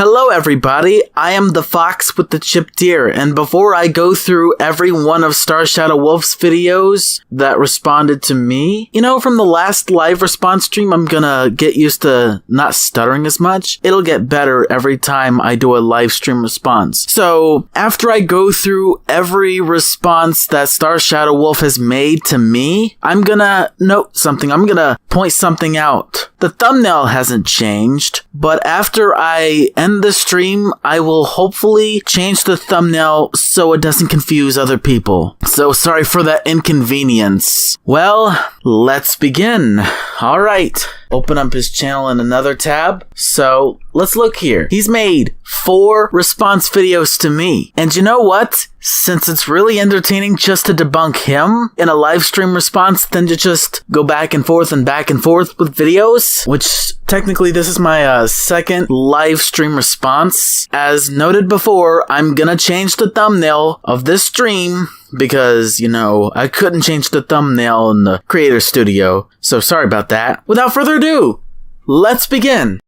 Hello everybody, I am the fox with the chipped ear, and before I go through every one of StarShadow's videos that responded to me, from the last live response stream, I'm gonna get used to not stuttering as much. It'll get better every time I do a live stream response. So, after I go through every response that StarShadow has made to me, I'm gonna note something, I'm gonna point something out. The thumbnail hasn't changed, but after I end the stream, I will hopefully change the thumbnail so it doesn't confuse other people. So sorry for that inconvenience. Well, let's begin. Alright, open up his channel in another tab. So, let's look here. He's made 4 response videos to me. And you know what? Since it's really entertaining just to debunk him in a live stream response than to just go back and forth with videos, which technically this is my second live stream response. As noted before, I'm gonna change the thumbnail of this stream because, I couldn't change the thumbnail in the Creator Studio. So sorry about that. Without further ado, let's begin.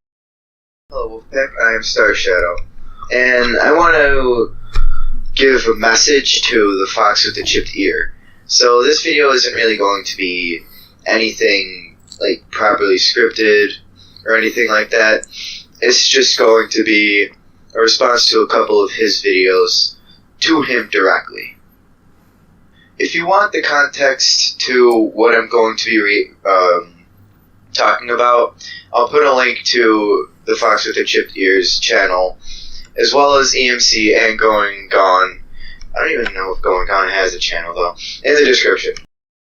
Hello, Wolfpack. I am StarShadow, and I want to give a message to the fox with the chipped ear. So this video isn't really going to be anything like properly scripted or anything like that. It's just going to be a response to a couple of his videos to him directly. If you want the context to what I'm going to be talking about, I'll put a link to the Fox with the Chipped Ears channel, as well as EMC and Going Gone. I don't even know if Going Gone has a channel, though, in the description.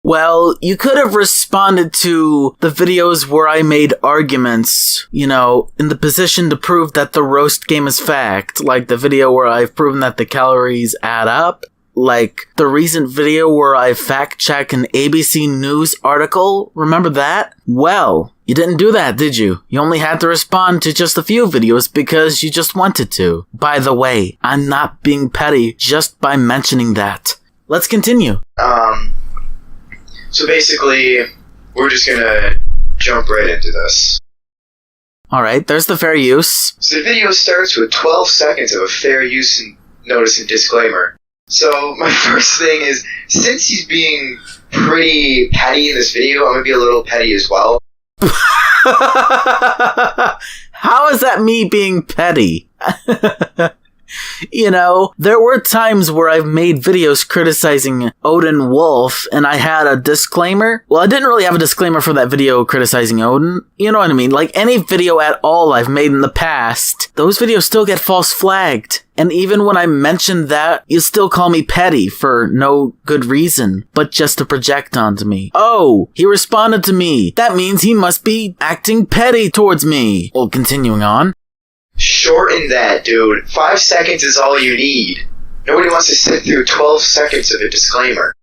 Well, you could have responded to the videos where I made arguments, in the position to prove that the roast game is fact, like the video where I've proven that the calories add up, like the recent video where I fact-check an ABC News article. Remember that? Well, you didn't do that, did you? You only had to respond to just a few videos because you just wanted to. By the way, I'm not being petty just by mentioning that. Let's continue. So basically, we're just gonna jump right into this. Alright, there's the fair use. So the video starts with 12 seconds of a fair use notice and disclaimer. So my first thing is, since he's being pretty petty in this video, I'm gonna be a little petty as well. How is that me being petty? There were times where I've made videos criticizing Odin Wolf, and I had a disclaimer. Well, I didn't really have a disclaimer for that video criticizing Odin. You know what I mean? Like, any video at all I've made in the past, those videos still get false flagged. And even when I mention that, you still call me petty for no good reason, but just to project onto me. Oh, he responded to me. That means he must be acting petty towards me. Well, continuing on. Shorten that, dude. 5 seconds is all you need. Nobody wants to sit through 12 seconds of a disclaimer.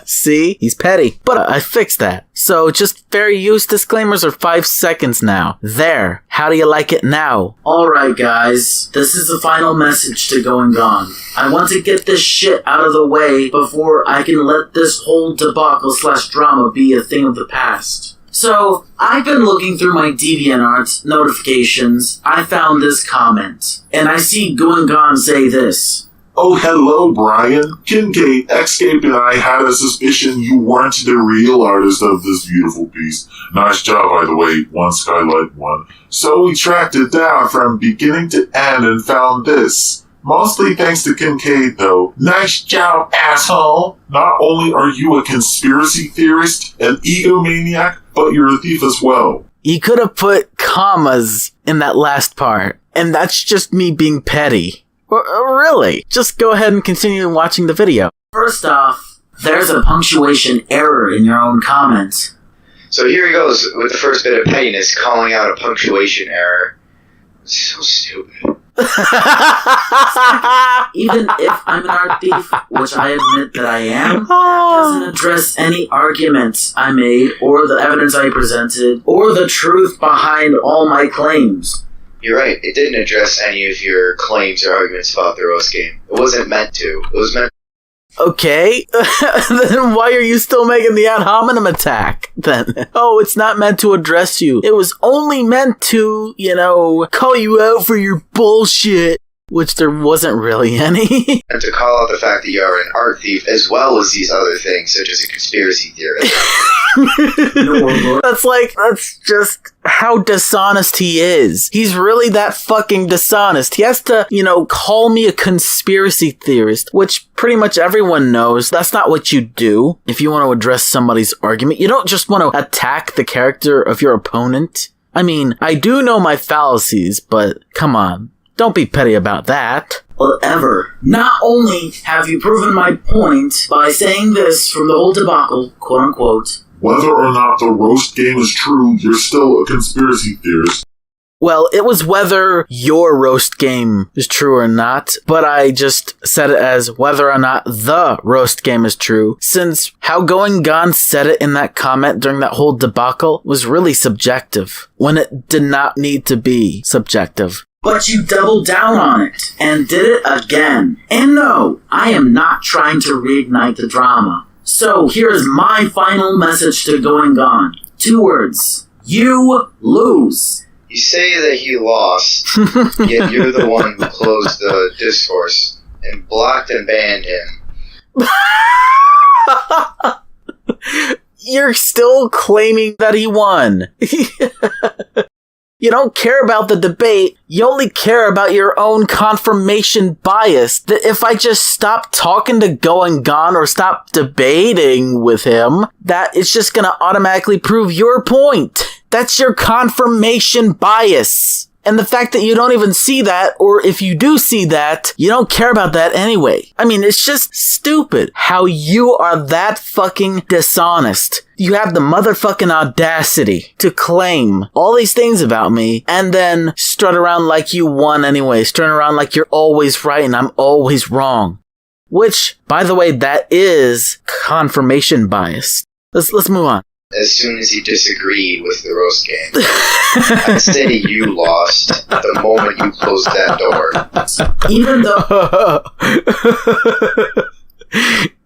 See? He's petty. But I fixed that. So just fair use disclaimers are 5 seconds now. There. How do you like it now? Alright guys, this is the final message to Going Gone. I want to get this shit out of the way before I can let this whole debacle / drama be a thing of the past. So, I've been looking through my DeviantArt notifications. I found this comment, and I see Going Gone say this. Oh, hello, Brian. Kincaid, Xscape, and I had a suspicion you weren't the real artist of this beautiful piece. Nice job, by the way, one skylight one. So we tracked it down from beginning to end and found this. Mostly thanks to Kincaid, though. Nice job, asshole! Not only are you a conspiracy theorist, an egomaniac, but you're a thief as well. You could have put commas in that last part, and that's just me being petty. Really? Just go ahead and continue watching the video. First off, there's a punctuation error in your own comment. So here he goes with the first bit of pettiness, calling out a punctuation error. So stupid. Even if I'm an art thief, which I admit that I am, that doesn't address any arguments I made, or the evidence I presented, or the truth behind all my claims. You're right, it didn't address any of your claims or arguments about the roast game. It wasn't meant to. It was meant... Okay, then why are you still making the ad hominem attack, then? Oh, it's not meant to address you. It was only meant to, call you out for your bullshit. Which there wasn't really any. And to call out the fact that you are an art thief, as well as these other things, such as a conspiracy theorist. That's just how dishonest he is. He's really that fucking dishonest. He has to, call me a conspiracy theorist, which pretty much everyone knows that's not what you do if you want to address somebody's argument. You don't just want to attack the character of your opponent. I mean, I do know my fallacies, but come on. Don't be petty about that. Whatever. Not only have you proven my point by saying this from the whole debacle, quote unquote. Whether or not the roast game is true, you're still a conspiracy theorist. Well, it was whether your roast game is true or not, but I just said it as whether or not the roast game is true, since how Going Gone said it in that comment during that whole debacle was really subjective, when it did not need to be subjective. But you doubled down on it, and did it again. And no, I am not trying to reignite the drama. So here's my final message to Going Gone. 2 words. You lose. You say that he lost, yet you're the one who closed the discourse and blocked and banned him. You're still claiming that he won. You don't care about the debate, you only care about your own confirmation bias. That if I just stop talking to Going Gone or stop debating with him, that it's just gonna automatically prove your point. That's your confirmation bias. And the fact that you don't even see that, or if you do see that, you don't care about that anyway. I mean, it's just stupid how you are that fucking dishonest. You have the motherfucking audacity to claim all these things about me and then strut around like you won anyway, strut around like you're always right and I'm always wrong. Which, by the way, that is confirmation bias. Let's move on. As soon as he disagreed with the roast game, I say you lost the moment you closed that door. Even though...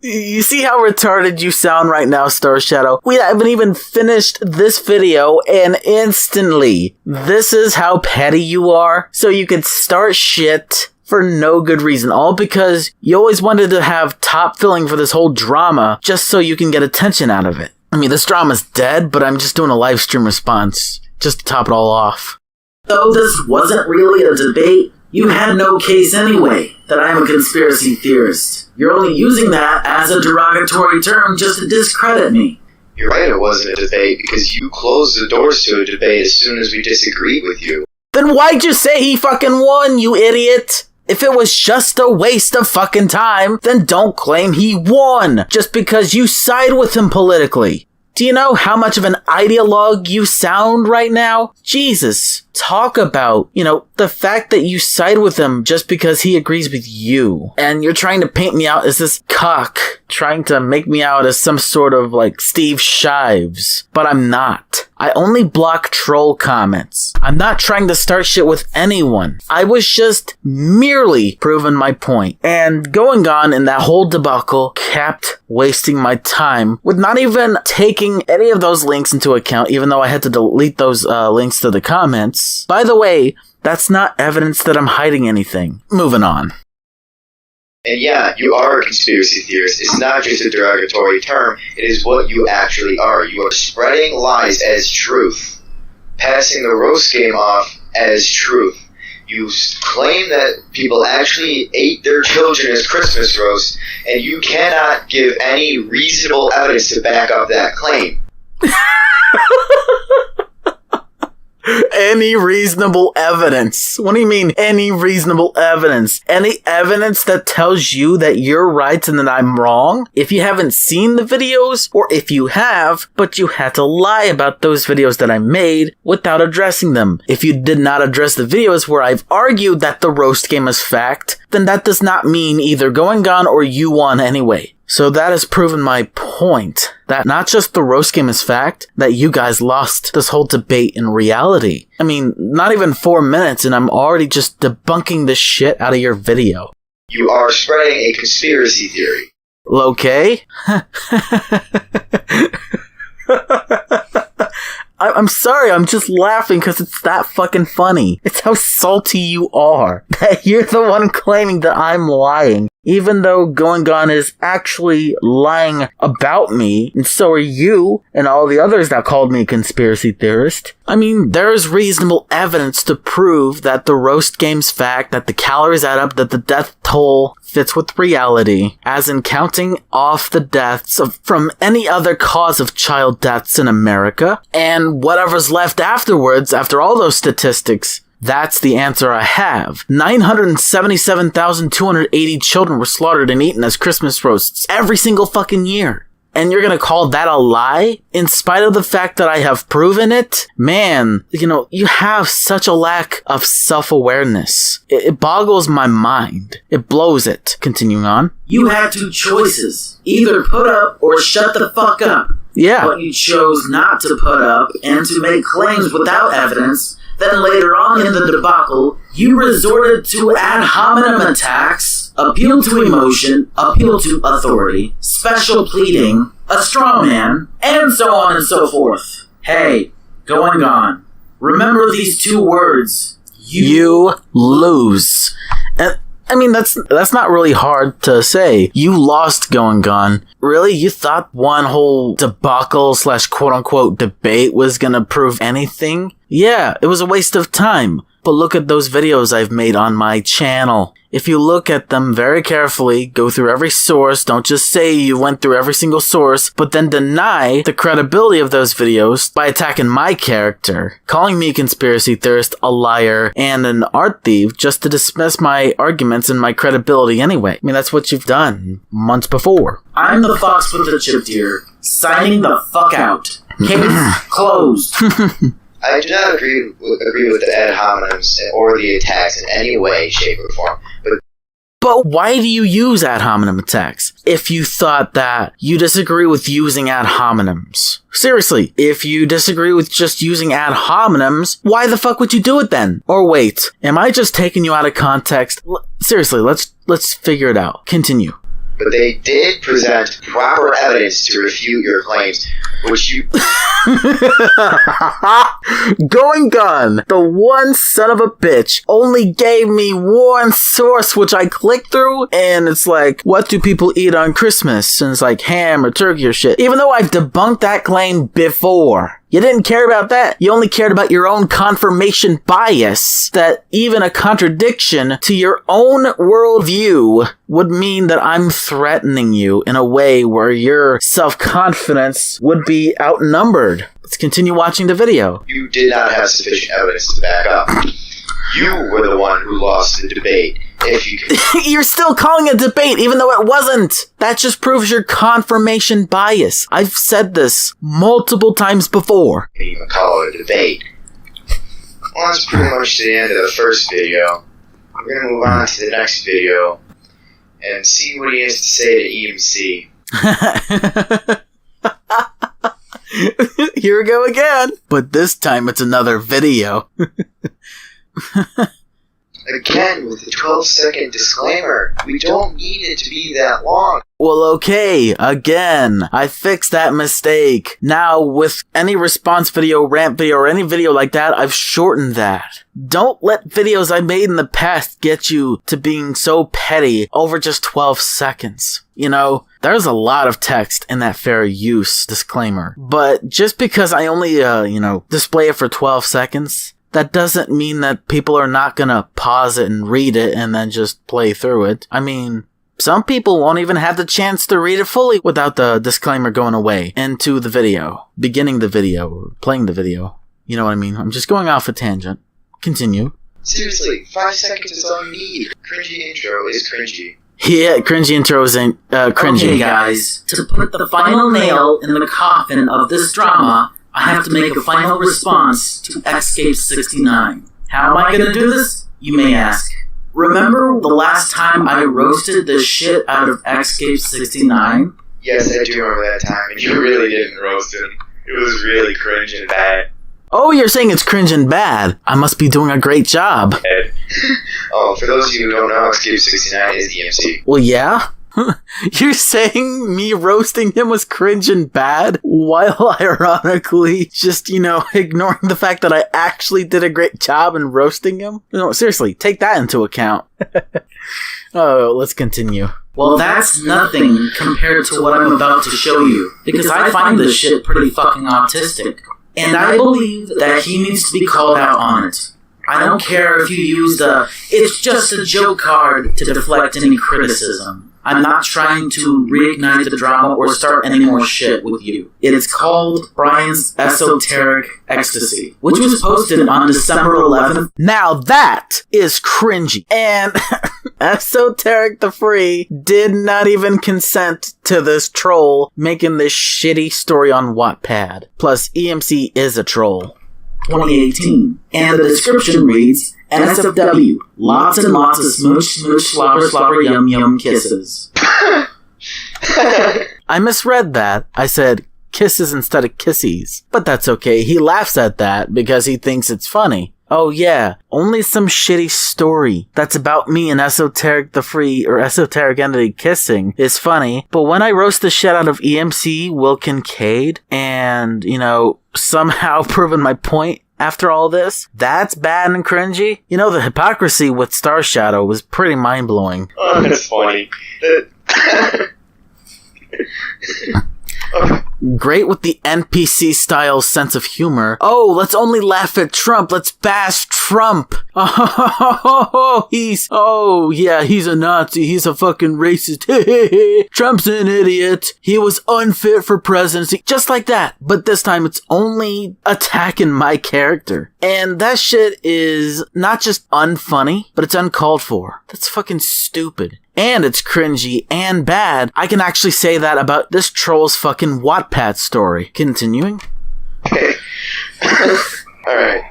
You see how retarded you sound right now, StarShadow? We haven't even finished this video, and instantly, this is how petty you are? So you can start shit for no good reason, all because you always wanted to have top filling for this whole drama, just so you can get attention out of it. I mean, this drama's dead, but I'm just doing a live stream response, just to top it all off. Though this wasn't really a debate, you had no case anyway that I'm a conspiracy theorist. You're only using that as a derogatory term just to discredit me. You're right, it wasn't a debate because you closed the doors to a debate as soon as we disagreed with you. Then why'd you say he fucking won, you idiot? If it was just a waste of fucking time, then don't claim he won just because you side with him politically. Do you know how much of an ideologue you sound right now? Jesus. Talk about, the fact that you side with him just because he agrees with you. And you're trying to paint me out as this cock, trying to make me out as some sort of Steve Shives. But I'm not. I only block troll comments. I'm not trying to start shit with anyone. I was just merely proving my point. And Going On in that whole debacle kept wasting my time with not even taking any of those links into account, even though I had to delete those links to the comments. By the way, that's not evidence that I'm hiding anything. Moving on. And yeah, you are a conspiracy theorist. It's not just a derogatory term. It is what you actually are. You are spreading lies as truth, passing the roast game off as truth. You claim that people actually ate their children as Christmas roast, and you cannot give any reasonable evidence to back up that claim. Any reasonable evidence? What do you mean, any reasonable evidence? Any evidence that tells you that you're right and that I'm wrong? If you haven't seen the videos, or if you have, but you had to lie about those videos that I made without addressing them. If you did not address the videos where I've argued that the roast game is fact, then that does not mean either Going On or you won anyway. So that has proven my point, that not just the roast game is fact, that you guys lost this whole debate in reality. I mean, not even 4 minutes and I'm already just debunking the shit out of your video. You are spreading a conspiracy theory. Okay. I'm sorry, I'm just laughing because it's that fucking funny. It's how salty you are that you're the one claiming that I'm lying. Even though Going Gone is actually lying about me, and so are you, and all the others that called me a conspiracy theorist. I mean, there is reasonable evidence to prove that the roast game's fact, that the calories add up, that the death toll fits with reality, as in counting off the deaths from any other cause of child deaths in America, and whatever's left afterwards, after all those statistics. That's the answer I have. 977,280 children were slaughtered and eaten as Christmas roasts every single fucking year. And you're gonna call that a lie? In spite of the fact that I have proven it? Man, you have such a lack of self-awareness. It boggles my mind. It blows it. Continuing on. You had two choices. Either put up or shut the fuck up. Yeah. But you chose not to put up and to make claims without evidence. Then later on in the debacle, you resorted to ad hominem attacks, appeal to emotion, appeal to authority, special pleading, a straw man, and so on and so forth. Hey, Going On. Remember these two words. You lose. And I mean, that's not really hard to say. You lost Going Gone. Really? You thought one whole debacle / quote-unquote debate was gonna prove anything? Yeah, it was a waste of time. But look at those videos I've made on my channel. If you look at them very carefully, go through every source, don't just say you went through every single source, but then deny the credibility of those videos by attacking my character, calling me a conspiracy theorist, a liar, and an art thief just to dismiss my arguments and my credibility anyway. I mean, that's what you've done months before. I'm the fox with the chip deer, signing the fuck out. Case closed. I do not agree with the ad hominems or the attacks in any way, shape, or form. But why do you use ad hominem attacks? If you thought that you disagree with using ad hominems. Seriously, if you disagree with just using ad hominems, why the fuck would you do it then? Or wait, am I just taking you out of context? Seriously, let's figure it out. Continue. But they did present proper evidence to refute your claims, which you... Going Gone, the one son of a bitch, only gave me one source which I clicked through, and it's like, what do people eat on Christmas? And it's like ham or turkey or shit. Even though I've debunked that claim before. You didn't care about that. You only cared about your own confirmation bias, that even a contradiction to your own worldview would mean that I'm threatening you in a way where your self-confidence would be outnumbered. Let's continue watching the video. You did not have sufficient evidence to back up. You were the one who lost the debate. If you could... You're still calling it a debate, even though it wasn't. That just proves your confirmation bias. I've said this multiple times before. You can even call it a debate. Well, that's pretty much the end of the first video. We're going to move on to the next video and see what he has to say to EMC. Here we go again. But this time it's another video. Again, with the 12-second disclaimer. We don't need it to be that long. Well, okay, again, I fixed that mistake. Now, with any response video, rant video, or any video like that, I've shortened that. Don't let videos I made in the past get you to being so petty over just 12 seconds. You know, there's a lot of text in that fair use disclaimer. But just because I only, display it for 12 seconds... that doesn't mean that people are not gonna pause it and read it and then just play through it. I mean, some people won't even have the chance to read it fully without the disclaimer going away into the video, beginning the video, or playing the video. You know what I mean? I'm just going off a tangent. Continue. Seriously, 5 seconds is all you need. Cringy intro is cringy. Yeah, cringy intros ain't cringy. Okay, guys, to put the final nail in the coffin of this drama, I have to make a final response to Escape 69. How am I gonna do this? You may ask. Remember the last time I roasted the shit out of Escape 69? Yes, I do remember that time, and you really didn't roast him. It was really cringe and bad. Oh, you're saying it's cringe and bad. I must be doing a great job. Oh, for those of you who don't know, Escape 69 is EMC. Well, yeah. You're saying me roasting him was cringe and bad, while ironically just, ignoring the fact that I actually did a great job in roasting him? No, seriously, take that into account. Oh, let's continue. Well, that's nothing compared to what I'm about to show you, because I find this shit pretty fucking autistic. And I believe that he needs to be called out on it. I don't care if you used it's just a joke card to deflect any criticism. I'm not trying to reignite the drama or start any more shit with you. It is called Brian's Esoteric Ecstasy, which was posted on December 11th. Now that is cringy. And Esoteric the Free did not even consent to this troll making this shitty story on Wattpad. Plus, EMC is a troll. 2018. And the description reads, NSFW, lots and lots of smooch, smooch, slobber, slobber, yum, yum kisses. I misread that. I said kisses instead of kissies. But that's okay. He laughs at that because he thinks it's funny. Oh yeah, only some shitty story that's about me and Esoteric the Free or Esoteric Entity kissing is funny, but when I roast the shit out of EMC, Will Kincaid, and, somehow proven my point after all this, that's bad and cringy. The hypocrisy with StarShadow was pretty mind-blowing. Oh, that's funny. Great with the NPC-style sense of humor. Oh, let's only laugh at Trump. Let's bash Trump. He's a Nazi. He's a fucking racist. Trump's an idiot. He was unfit for presidency. Just like that. But this time it's only attacking my character. And that shit is not just unfunny, but it's uncalled for. That's fucking stupid. And it's cringy and bad. I can actually say that about this troll's fucking Wattpad story. Continuing. Okay. Alright.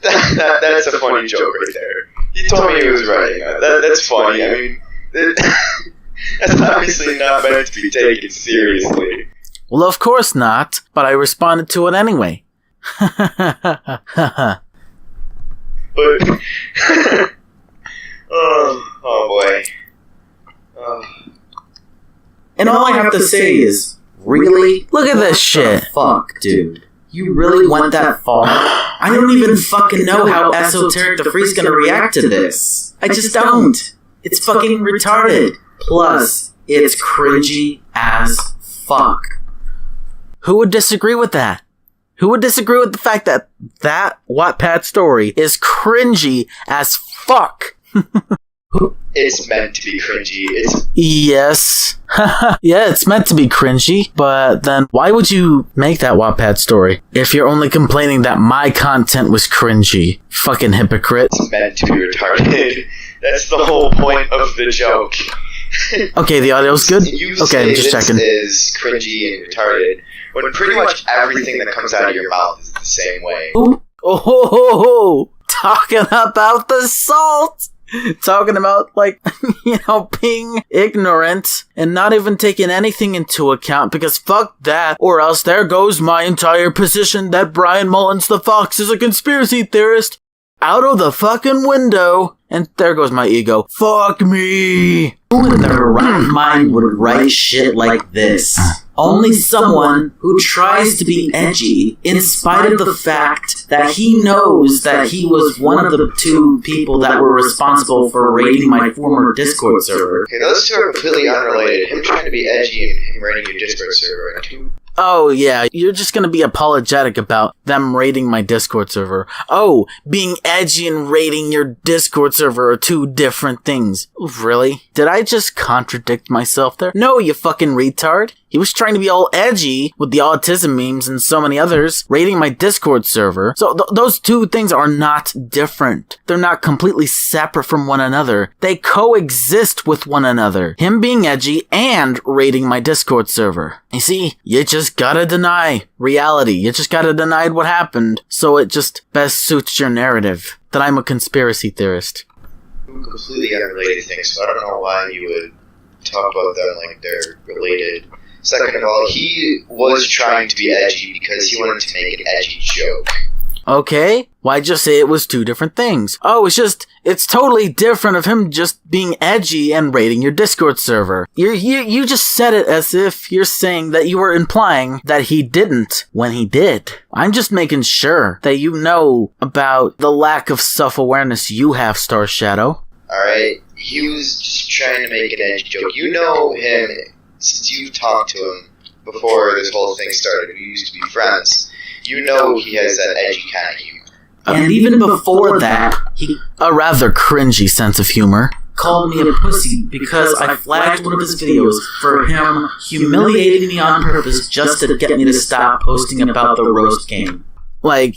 That's a funny joke right there. He told me he was writing that. That's funny. I mean, that's obviously not meant to be taken seriously. Well, of course not, but I responded to it anyway. But... Oh boy. And all I have to say is, really? Look at this shit. Fuck, dude. You really went that far? I don't even fucking know how Esoteric the Free's gonna react to this. I just don't. It's fucking retarded. Plus, it's cringy as fuck. Who would disagree with that? Who would disagree with the fact that that Wattpad story is cringy as fuck? It's meant to be cringy. Yes. Yeah, it's meant to be cringy, but then why would you make that Wattpad story if you're only complaining that my content was cringy? Fucking hypocrite. It's meant to be retarded. That's the whole point of the joke. Okay, the audio's good? Okay, I'm just checking. This is cringy and retarded when pretty much everything that comes out of your mouth is the same way. Oh, talking about the salt! Talking about, being ignorant and not even taking anything into account because fuck that, or else there goes my entire position that Brian Mullins the Fox is a conspiracy theorist out of the fucking window, and there goes my ego. Fuck me! Who in their right mind would write shit like this? Only someone who tries to be edgy in spite of the fact that he knows that he was one of the two people that were responsible for raiding my former Discord server. Okay, those two are completely unrelated. Him trying to be edgy and him raiding your Discord server are two. Oh, yeah, you're just gonna be apologetic about them raiding my Discord server. Oh, being edgy and raiding your Discord server are two different things. Really? Did I just contradict myself there? No, you fucking retard. He was trying to be all edgy with the autism memes and so many others, raiding my Discord server. So those two things are not different. They're not completely separate from one another. They coexist with one another. Him being edgy and raiding my Discord server. You see, you just gotta deny reality. You just gotta deny what happened, so it just best suits your narrative that I'm a conspiracy theorist. Completely unrelated things, so I don't know why you would talk about them like they're related. Second of all, he was trying to be edgy because he wanted to make an edgy joke. Okay? Why just say it was two different things? Oh, it's totally different of him just being edgy and raiding your Discord server. You just said it as if you're saying that you were implying that he didn't when he did. I'm just making sure that you know about the lack of self-awareness you have, StarShadow. Alright, he was just trying to make an edgy joke. You know him since you've talked to him before this whole thing started. We used to be friends. You know he has that edgy kind of humor. And even before that, he A rather cringy sense of humor. called me a pussy because I flagged one of his videos for him humiliating me on purpose just to get me to stop posting about the roast game. Like,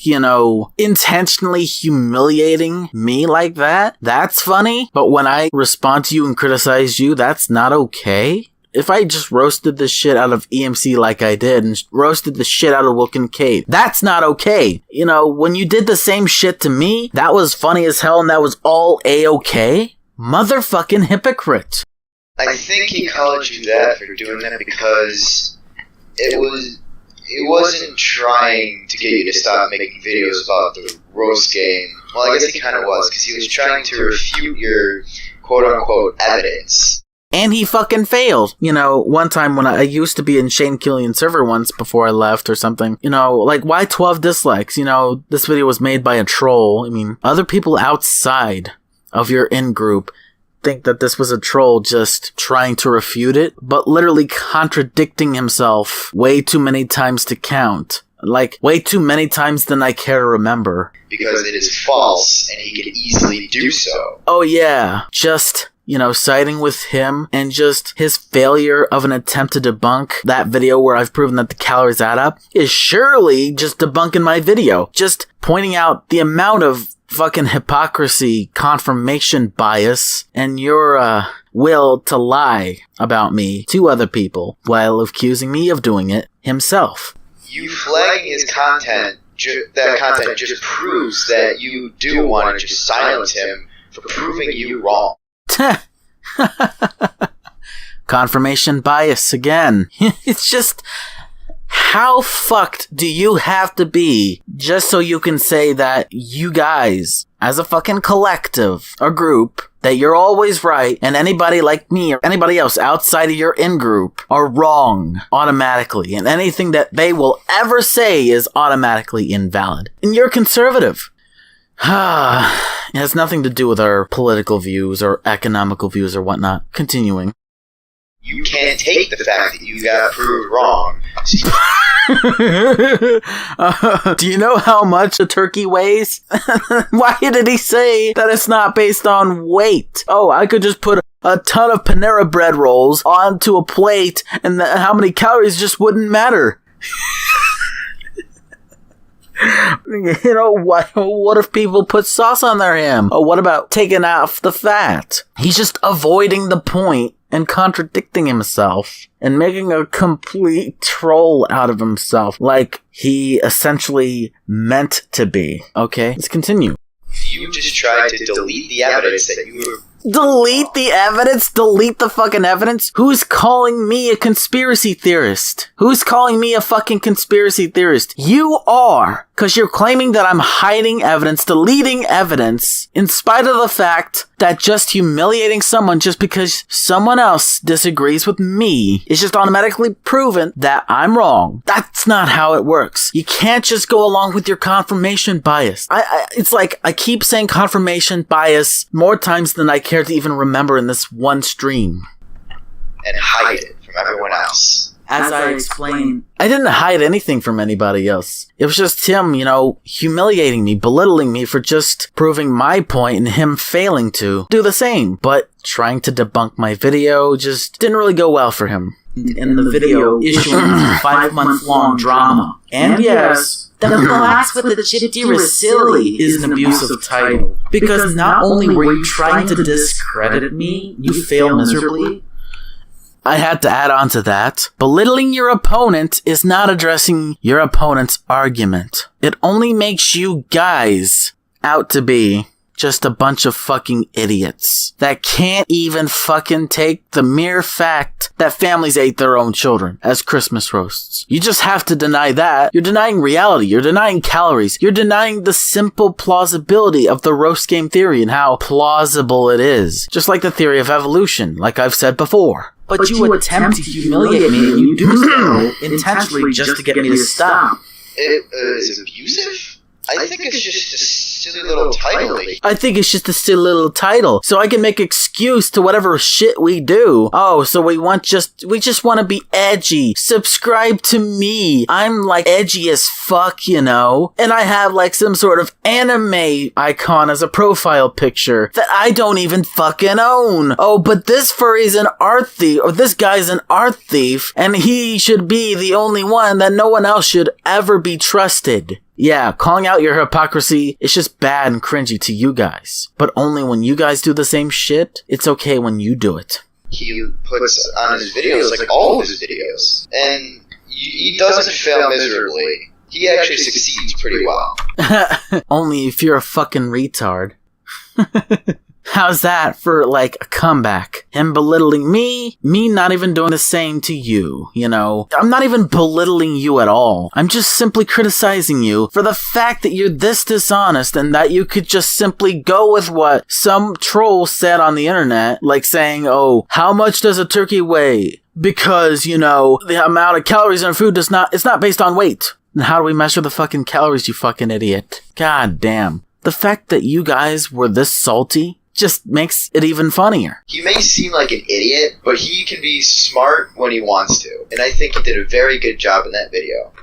intentionally humiliating me like that? That's funny. But when I respond to you and criticize you, that's not okay? If I just roasted the shit out of EMC like I did and roasted the shit out of Will Kincaid, that's not okay. When you did the same shit to me, that was funny as hell and that was all A-okay? Motherfucking hypocrite. I think he called you that for doing that because it wasn't trying to get you to stop making videos about the roast game. Well, I guess he kind of was, because he was trying to refute your quote-unquote evidence. And he fucking failed. One time when I used to be in Shane Killian's server once before I left or something, why 12 dislikes? This video was made by a troll. I mean, other people outside of your in-group think that this was a troll just trying to refute it, but literally contradicting himself way too many times to count. Like, way too many times than I care to remember. Because it is false, and he can easily do so. Oh yeah, just... siding with him and just his failure of an attempt to debunk that video where I've proven that the calories add up is surely just debunking my video. Just pointing out the amount of fucking hypocrisy, confirmation bias, and your, will to lie about me to other people while accusing me of doing it himself. You flagging his content, that content just proves that you do want to just silence him for proving you wrong. Confirmation bias again. It's just, how fucked do you have to be just so you can say that you guys, as a fucking collective or group, that you're always right and anybody like me or anybody else outside of your in-group are wrong automatically, and anything that they will ever say is automatically invalid. And you're conservative. It has nothing to do with our political views or economical views or whatnot. Continuing. You can't take the fact that you got proved wrong. Do you know how much a turkey weighs? Why did he say that it's not based on weight? Oh, I could just put a ton of Panera bread rolls onto a plate and how many calories just wouldn't matter. What if people put sauce on their ham? Oh, what about taking off the fat? He's just avoiding the point and contradicting himself and making a complete troll out of himself, like he essentially meant to be. Okay, let's continue. You just tried to delete the evidence that you were... Delete the evidence? Delete the fucking evidence? Who's calling me a conspiracy theorist? Who's calling me a fucking conspiracy theorist? You are, because you're claiming that I'm hiding evidence, deleting evidence, in spite of the fact that just humiliating someone just because someone else disagrees with me is just automatically proven that I'm wrong. That's not how it works. You can't just go along with your confirmation bias. It's like I keep saying confirmation bias more times than I care to even remember in this one stream. And hide it from everyone else. As I explained, I didn't hide anything from anybody else. It was just him, humiliating me, belittling me for just proving my point and him failing to do the same. But trying to debunk my video just didn't really go well for him. in the video issuing a 5-month-long drama. And yes, the Relax with the Chip Deer is silly is an abusive title. Because not only were you trying to discredit me, you fail miserably. I had to add on to that. Belittling your opponent is not addressing your opponent's argument. It only makes you guys out to be just a bunch of fucking idiots that can't even fucking take the mere fact that families ate their own children as Christmas roasts. You just have to deny that. You're denying reality. You're denying calories. You're denying the simple plausibility of the roast game theory and how plausible it is. Just like the theory of evolution, like I've said before. But you attempt to humiliate me, and you do so intentionally just to get me to stop. Is it abusive? I think it's just a silly little title. I think it's just a silly little title, so I can make excuse to whatever shit we do. Oh, so we just want to be edgy. Subscribe to me. I'm like edgy as fuck, you know, and I have like some sort of anime icon as a profile picture that I don't even fucking own. Oh, but this furry's an art thief, or this guy's an art thief, and he should be the only one that no one else should ever be trusted. Yeah, calling out your hypocrisy is just bad and cringy to you guys. But only when you guys do the same shit, it's okay when you do it. He puts on his videos, like all of his videos, and he doesn't fail miserably. He actually succeeds pretty well. Only if you're a fucking retard. How's that for, like, a comeback? Him belittling me not even doing the same to you, you know? I'm not even belittling you at all. I'm just simply criticizing you for the fact that you're this dishonest and that you could just simply go with what some troll said on the internet, like saying, oh, how much does a turkey weigh? Because, you know, the amount of calories in food it's not based on weight. And how do we measure the fucking calories, you fucking idiot? God damn. The fact that you guys were this salty just makes it even funnier. He may seem like an idiot, but he can be smart when he wants to. And I think he did a very good job in that video.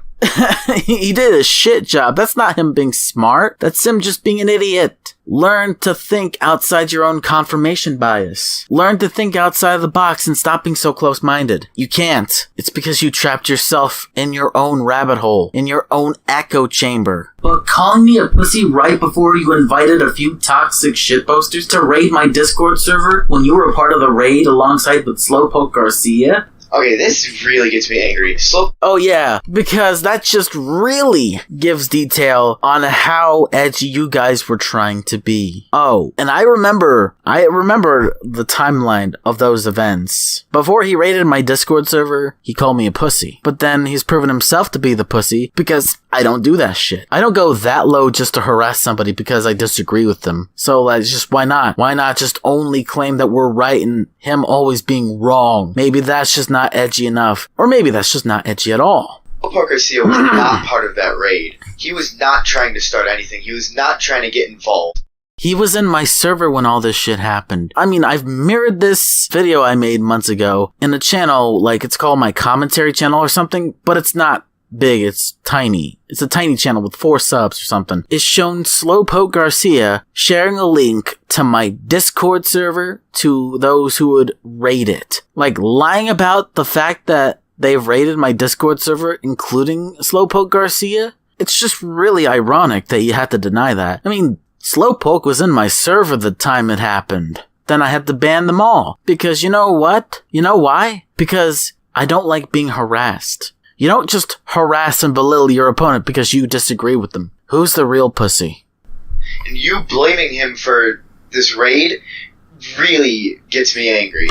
He did a shit job. That's not him being smart. That's him just being an idiot. Learn to think outside your own confirmation bias. Learn to think outside of the box and stop being so close-minded. You can't. It's because you trapped yourself in your own rabbit hole, in your own echo chamber. But calling me a pussy right before you invited a few toxic shitposters to raid my Discord server when you were a part of the raid alongside with Slowpoke Garcia? Okay, this really gets me angry. Oh yeah, because that just really gives detail on how edgy you guys were trying to be. Oh, and I remember the timeline of those events. Before he raided my Discord server, he called me a pussy. But then he's proven himself to be the pussy because I don't do that shit. I don't go that low just to harass somebody because I disagree with them. So like, just why not? Why not just only claim that we're right and him always being wrong? Maybe that's just not edgy enough. Or maybe that's just not edgy at all. Slowpoke Garcia was not part of that raid. He was not trying to start anything. He was not trying to get involved. He was in my server when all this shit happened. I mean, I've mirrored this video I made months ago in a channel, like it's called my commentary channel or something, but it's not big, it's tiny. It's a tiny channel with 4 subs or something. It's shown Slowpoke Garcia sharing a link to my Discord server to those who would raid it. Like, lying about the fact that they've raided my Discord server, including Slowpoke Garcia. It's just really ironic that you had to deny that. I mean, Slowpoke was in my server the time it happened. Then I had to ban them all. Because you know what? You know why? Because I don't like being harassed. You don't just harass and belittle your opponent because you disagree with them. Who's the real pussy? And you blaming him for this raid really gets me angry.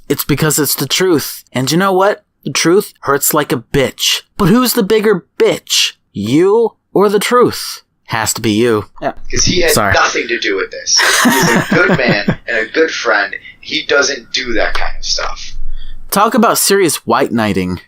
It's because it's the truth. And you know what? The truth hurts like a bitch. But who's the bigger bitch? You or the truth? Has to be you. Yeah. Because he had nothing to do with this. He's a good man and a good friend. He doesn't do that kind of stuff. Talk about serious white knighting.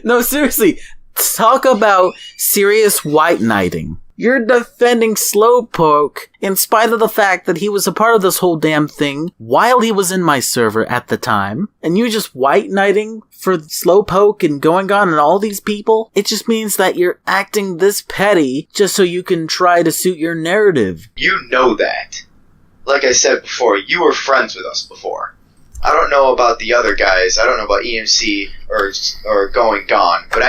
No, seriously. Talk about serious white knighting. You're defending Slowpoke in spite of the fact that he was a part of this whole damn thing while he was in my server at the time. And you're just white knighting for Slowpoke and going on and all these people. It just means that you're acting this petty just so you can try to suit your narrative. You know that. Like I said before, you were friends with us before. I don't know about the other guys. I don't know about EMC or Going Gone, but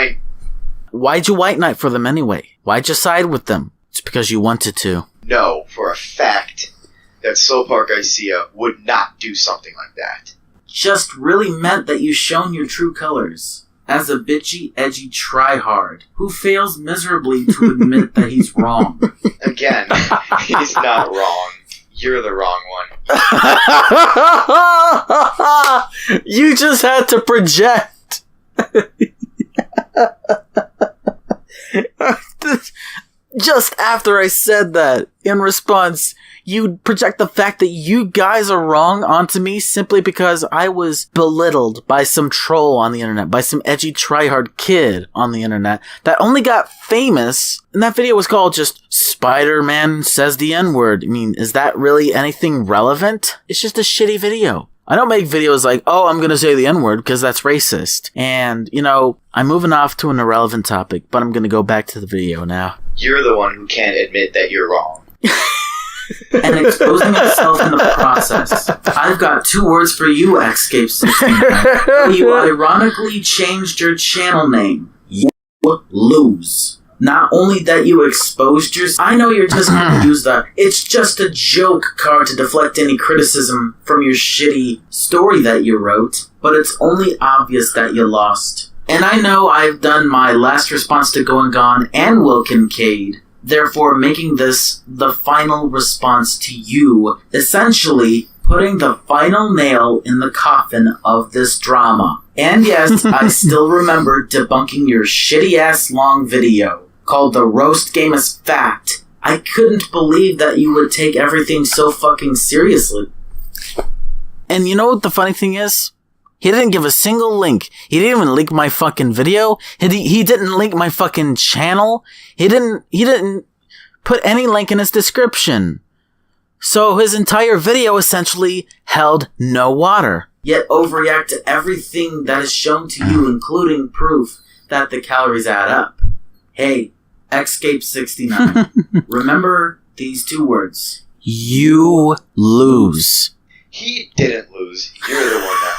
Why'd you white knight for them anyway? Why'd you side with them? It's because you wanted to. know for a fact that Slowpoke Garcia would not do something like that. Just really meant that you shown your true colors. as a bitchy, edgy tryhard who fails miserably to admit that he's wrong. Again, he's not wrong. You're the wrong one. You just had to project. Just after I said that, in response, you project the fact that you guys are wrong onto me simply because I was belittled by some troll on the internet, by some edgy tryhard kid on the internet that only got famous, and that video was called just Spider-Man Says the N-Word. I mean, is that really anything relevant? It's just a shitty video. I don't make videos like, oh, I'm gonna say the N-word because that's racist. And, you know, I'm moving off to an irrelevant topic, but I'm gonna go back to the video now. You're the one who can't admit that you're wrong. And exposing himself in the process. I've got 2 words for you, Escape69. You ironically changed your channel name. You lose. Not only that you exposed yourself, I know you're just going to use the "it's just a joke" card to deflect any criticism from your shitty story that you wrote, but it's only obvious that you lost. And I know I've done my last response to Going Gone and Will Kincaid, therefore making this the final response to you, essentially putting the final nail in the coffin of this drama. And yes, I still remember debunking your shitty-ass long video called The Roast Game is Fact. I couldn't believe that you would take everything so fucking seriously. And you know what the funny thing is? He didn't give a single link. He didn't even link my fucking video. He didn't link my fucking channel. He didn't put any link in his description. So his entire video essentially held no water. Yet overreact to everything that is shown to you, including proof that the calories add up. Hey, Escape69, remember these 2 words. You lose. He didn't lose. You're the one that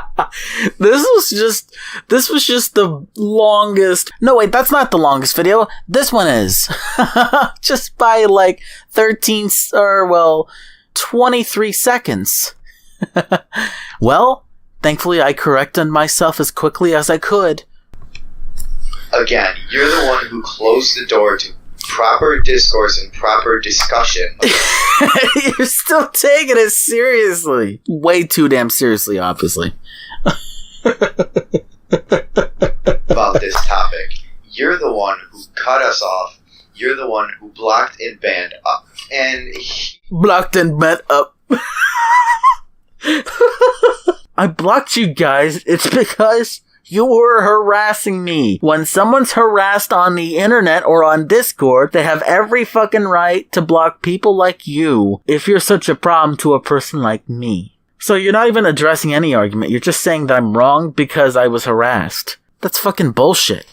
lost. This was just the longest. No, wait, that's not the longest video. This one is. Just by like 23 seconds. Well, thankfully I corrected myself as quickly as I could. Again, you're the one who closed the door to proper discourse and proper discussion. You're still taking it seriously. Way too damn seriously, obviously. About this topic. You're the one who cut us off. You're the one who blocked and banned up. Blocked and banned up. I blocked you guys. It's because you were harassing me. When someone's harassed on the internet or on Discord, they have every fucking right to block people like you if you're such a problem to a person like me. So you're not even addressing any argument. You're just saying that I'm wrong because I was harassed. That's fucking bullshit.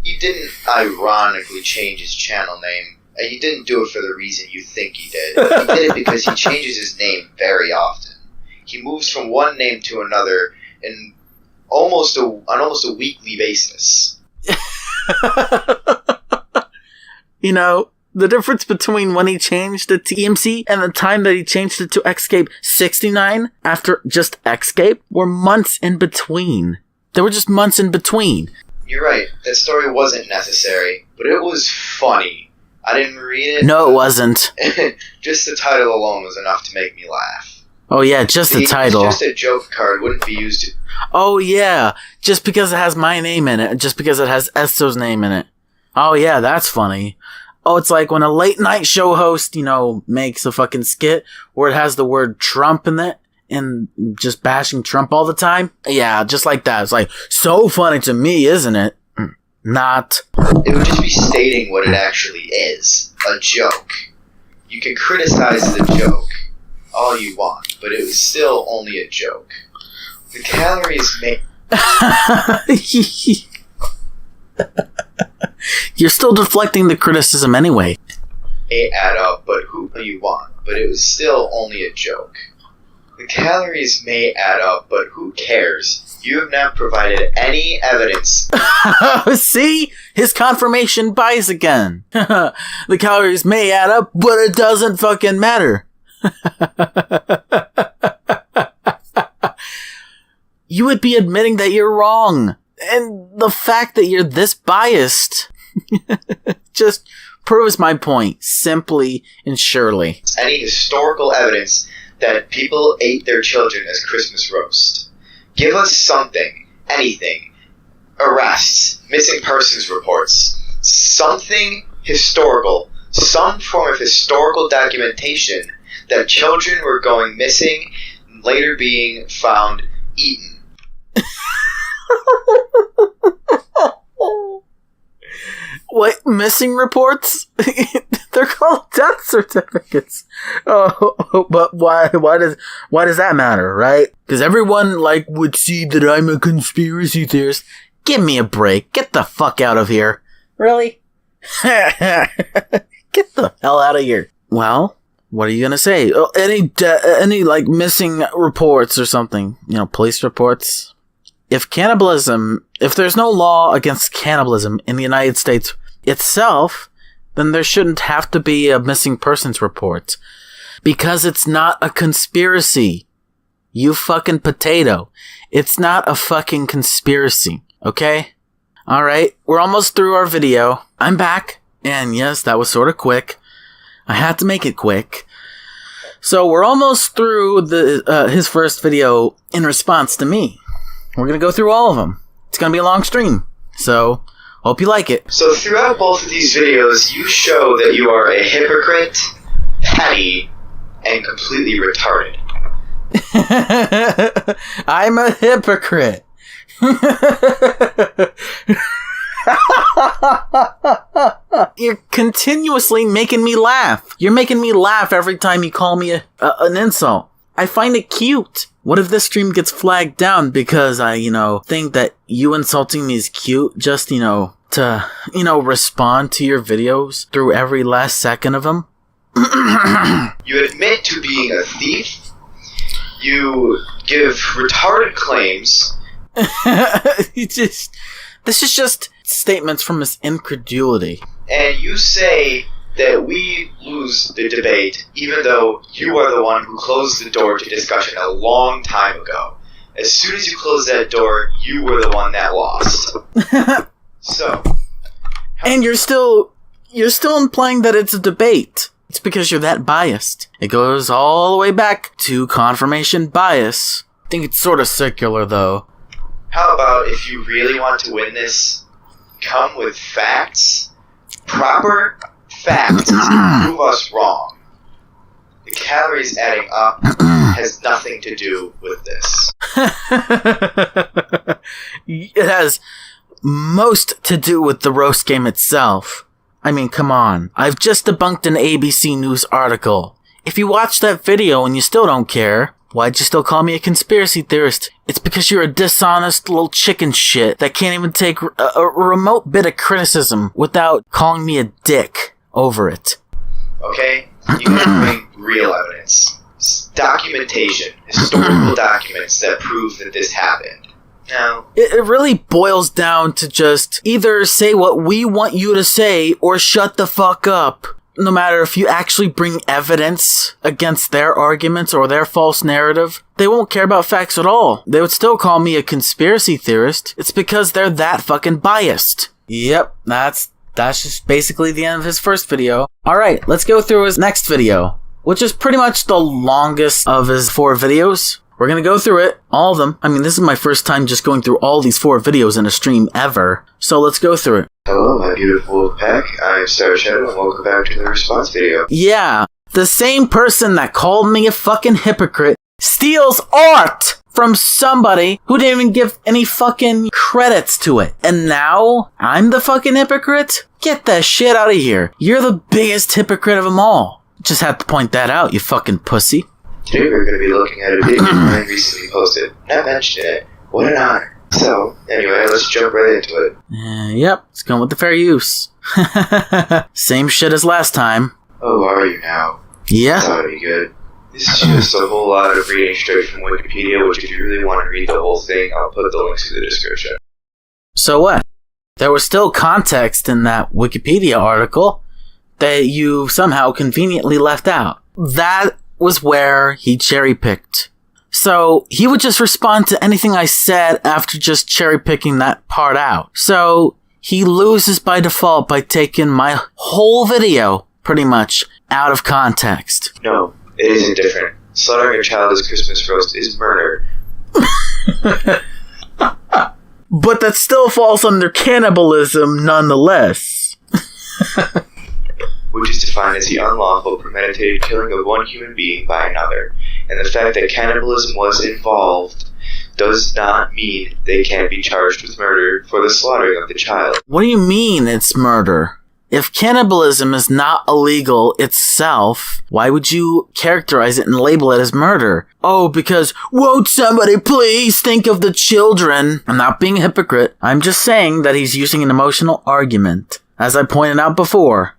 You didn't ironically change his channel name, and you didn't do it for the reason you think he did. He did it because he changes his name very often. He moves from one name to another in almost a weekly basis. You know, the difference between when he changed it to EMC and the time that he changed it to Escape69 after just Escape were months in between. There were just months in between. You're right. That story wasn't necessary, but it was funny. I didn't read it. No, it wasn't. Just the title alone was enough to make me laugh. Oh yeah, just the title. Just a joke card wouldn't be used to... Oh yeah, just because it has my name in it, just because it has Esto's name in it. Oh yeah, that's funny. Oh, it's like when a late night show host, you know, makes a fucking skit where it has the word Trump in it and just bashing Trump all the time. Yeah, just like that. It's like, so funny to me, isn't it? Not. It would just be stating what it actually is. A joke. You can criticize the joke all you want, but it was still only a joke. The calories may... You're still deflecting the criticism anyway. May add up, but who you want, but it was still only a joke. The calories may add up, but who cares? You have not provided any evidence. See? His confirmation bias again. The calories may add up, but it doesn't fucking matter. you would be admitting that you're wrong. And the fact that you're this biased just proves my point, simply and surely. Any historical evidence that people ate their children as Christmas roast. Give us something, anything. Arrests, missing persons reports, something historical, some form of historical documentation that children were going missing and later being found eaten. What, missing reports? They're called death certificates. Oh, but why does that matter, right? Because everyone, would see that I'm a conspiracy theorist. Give me a break. Get the fuck out of here. Really? Get the hell out of here. Well, what are you gonna say? Any missing reports or something? Police reports? If there's no law against cannibalism in the United States itself, then there shouldn't have to be a missing persons report. Because it's not a conspiracy. You fucking potato. It's not a fucking conspiracy. Okay? Alright, we're almost through our video. I'm back. And yes, that was sort of quick. I had to make it quick. So we're almost through his first video in response to me. We're gonna go through all of them. It's gonna be a long stream. So, hope you like it. So throughout both of these videos, you show that you are a hypocrite, petty, and completely retarded. I'm a hypocrite. You're continuously making me laugh. You're making me laugh every time you call me an insult. I find it cute. What if this stream gets flagged down because I, think that you insulting me is cute just, to, respond to your videos through every last second of them? You admit to being a thief. You give retarded claims. This is just statements from his incredulity. And you say that we lose the debate, even though you are the one who closed the door to discussion a long time ago. As soon as you closed that door, you were the one that lost. So. And you're still implying that it's a debate. It's because you're that biased. It goes all the way back to confirmation bias. I think it's sort of circular, though. How about if you really want to win this, come with facts? Proper facts to prove us wrong. The calories adding up has nothing to do with this. It has most to do with the roast game itself. I mean, come on. I've just debunked an ABC News article. If you watch that video and you still don't care, why'd you still call me a conspiracy theorist? It's because you're a dishonest little chicken shit that can't even take a remote bit of criticism without calling me a dick over it. Okay? You can bring real evidence. Documentation. Historical documents that prove that this happened. No. It really boils down to just either say what we want you to say or shut the fuck up. No matter if you actually bring evidence against their arguments or their false narrative, they won't care about facts at all. They would still call me a conspiracy theorist. It's because they're that fucking biased. Yep, that's just basically the end of his first video. Alright, let's go through his next video, which is pretty much the longest of his 4 videos. We're gonna go through it, all of them. I mean, this is my first time just going through all these 4 videos in a stream ever. So let's go through it. Hello, my beautiful pack. I'm StarShadow's and welcome back to the response video. Yeah, the same person that called me a fucking hypocrite steals art from somebody who didn't even give any fucking credits to it. And now, I'm the fucking hypocrite? Get that shit out of here. You're the biggest hypocrite of them all. Just had to point that out, you fucking pussy. Today we're going to be looking at a video I recently posted. Not mentioned it. What an honor. So, anyway, let's jump right into it. Yep, it's going with the fair use. Same shit as last time. Oh, are you now? Yeah. That would be good. This is just a whole lot of reading straight from Wikipedia, which if you really want to read the whole thing, I'll put the links in the description. So what? There was still context in that Wikipedia article that you somehow conveniently left out. That was where he cherry-picked So he would just respond to anything I said after just cherry picking that part out. So he loses by default by taking my whole video, pretty much, out of context. No, it isn't different. Slaughtering a child as Christmas roast is murder. But that still falls under cannibalism nonetheless. Which is defined as the unlawful, premeditated killing of one human being by another. And the fact that cannibalism was involved does not mean they can't be charged with murder for the slaughtering of the child. What do you mean it's murder? If cannibalism is not illegal itself, why would you characterize it and label it as murder? Oh, because, won't somebody please think of the children? I'm not being a hypocrite. I'm just saying that he's using an emotional argument, as I pointed out before.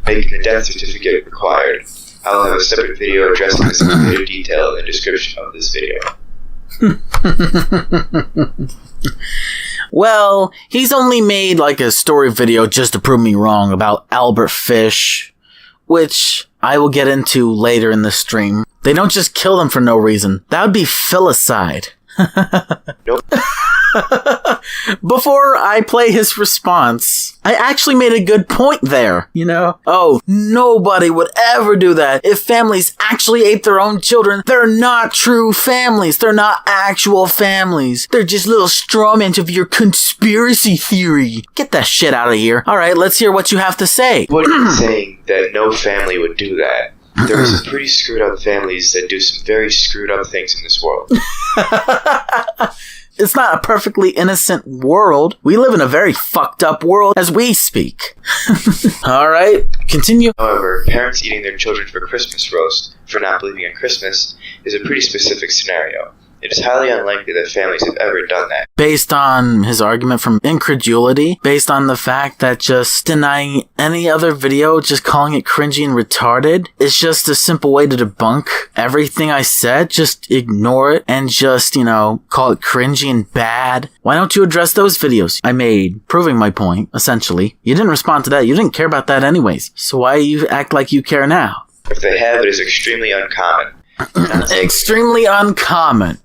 Making the death certificate required. I'll have a separate video addressing this in greater detail in the description of this video. Well, he's only made like a story video just to prove me wrong about Albert Fish, which I will get into later in the stream. They don't just kill them for no reason. That would be filicide. Nope. Before I play his response, I actually made a good point there, you know? Oh, nobody would ever do that. If families actually ate their own children, they're not true families. They're not actual families. They're just little strawmans of your conspiracy theory. Get that shit out of here. Alright, let's hear what you have to say. What are you saying that no family would do that? There are some pretty screwed up families that do some very screwed up things in this world. It's not a perfectly innocent world. We live in a very fucked up world as we speak. Alright, continue. However, parents eating their children for Christmas roast, for not believing in Christmas, is a pretty specific scenario. It is highly unlikely that families have ever done that. Based on his argument from incredulity, based on the fact that just denying any other video, just calling it cringy and retarded, is just a simple way to debunk everything I said. Just ignore it and just, call it cringy and bad. Why don't you address those videos I made, proving my point, essentially? You didn't respond to that. You didn't care about that anyways. So why you act like you care now? If they have, it is extremely uncommon. Extremely uncommon.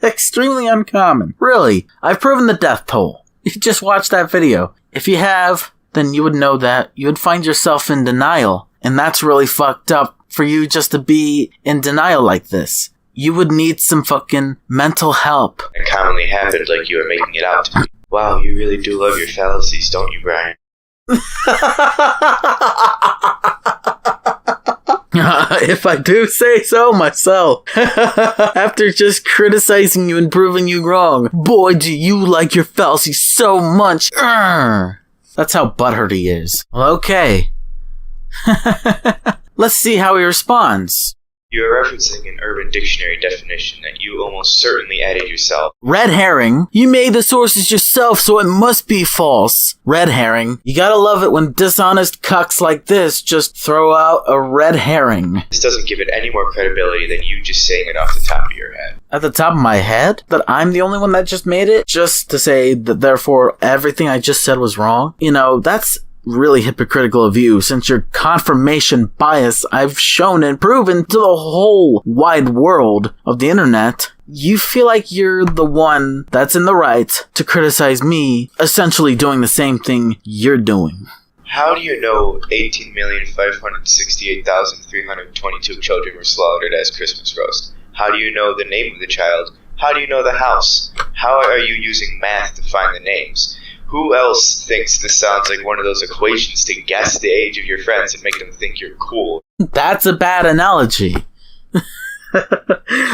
Extremely uncommon. Really, I've proven the death toll. You just watch that video. If you have, then you would know that. You would find yourself in denial. And that's really fucked up for you just to be in denial like this. You would need some fucking mental help. It commonly happens like you are making it out to me. Wow, you really do love your fallacies, don't you, Brian? If I do say so myself. After just criticizing you and proving you wrong. Boy, do you like your fallacies so much. That's how butthurt he is. Well, okay. Let's see how he responds. You are referencing an Urban Dictionary definition that you almost certainly added yourself. Red herring. You made the sources yourself, so it must be false. Red herring. You gotta love it when dishonest cucks like this just throw out a red herring. This doesn't give it any more credibility than you just saying it off the top of your head. At the top of my head? That I'm the only one that just made it? Just to say that therefore everything I just said was wrong? That's really hypocritical of you, since your confirmation bias I've shown and proven to the whole wide world of the internet. You feel like you're the one that's in the right to criticize me, essentially doing the same thing you're doing. How do you know 18,568,322 children were slaughtered as Christmas roast? How do you know the name of the child? How do you know the house? How are you using math to find the names? Who else thinks this sounds like one of those equations to guess the age of your friends and make them think you're cool? That's a bad analogy.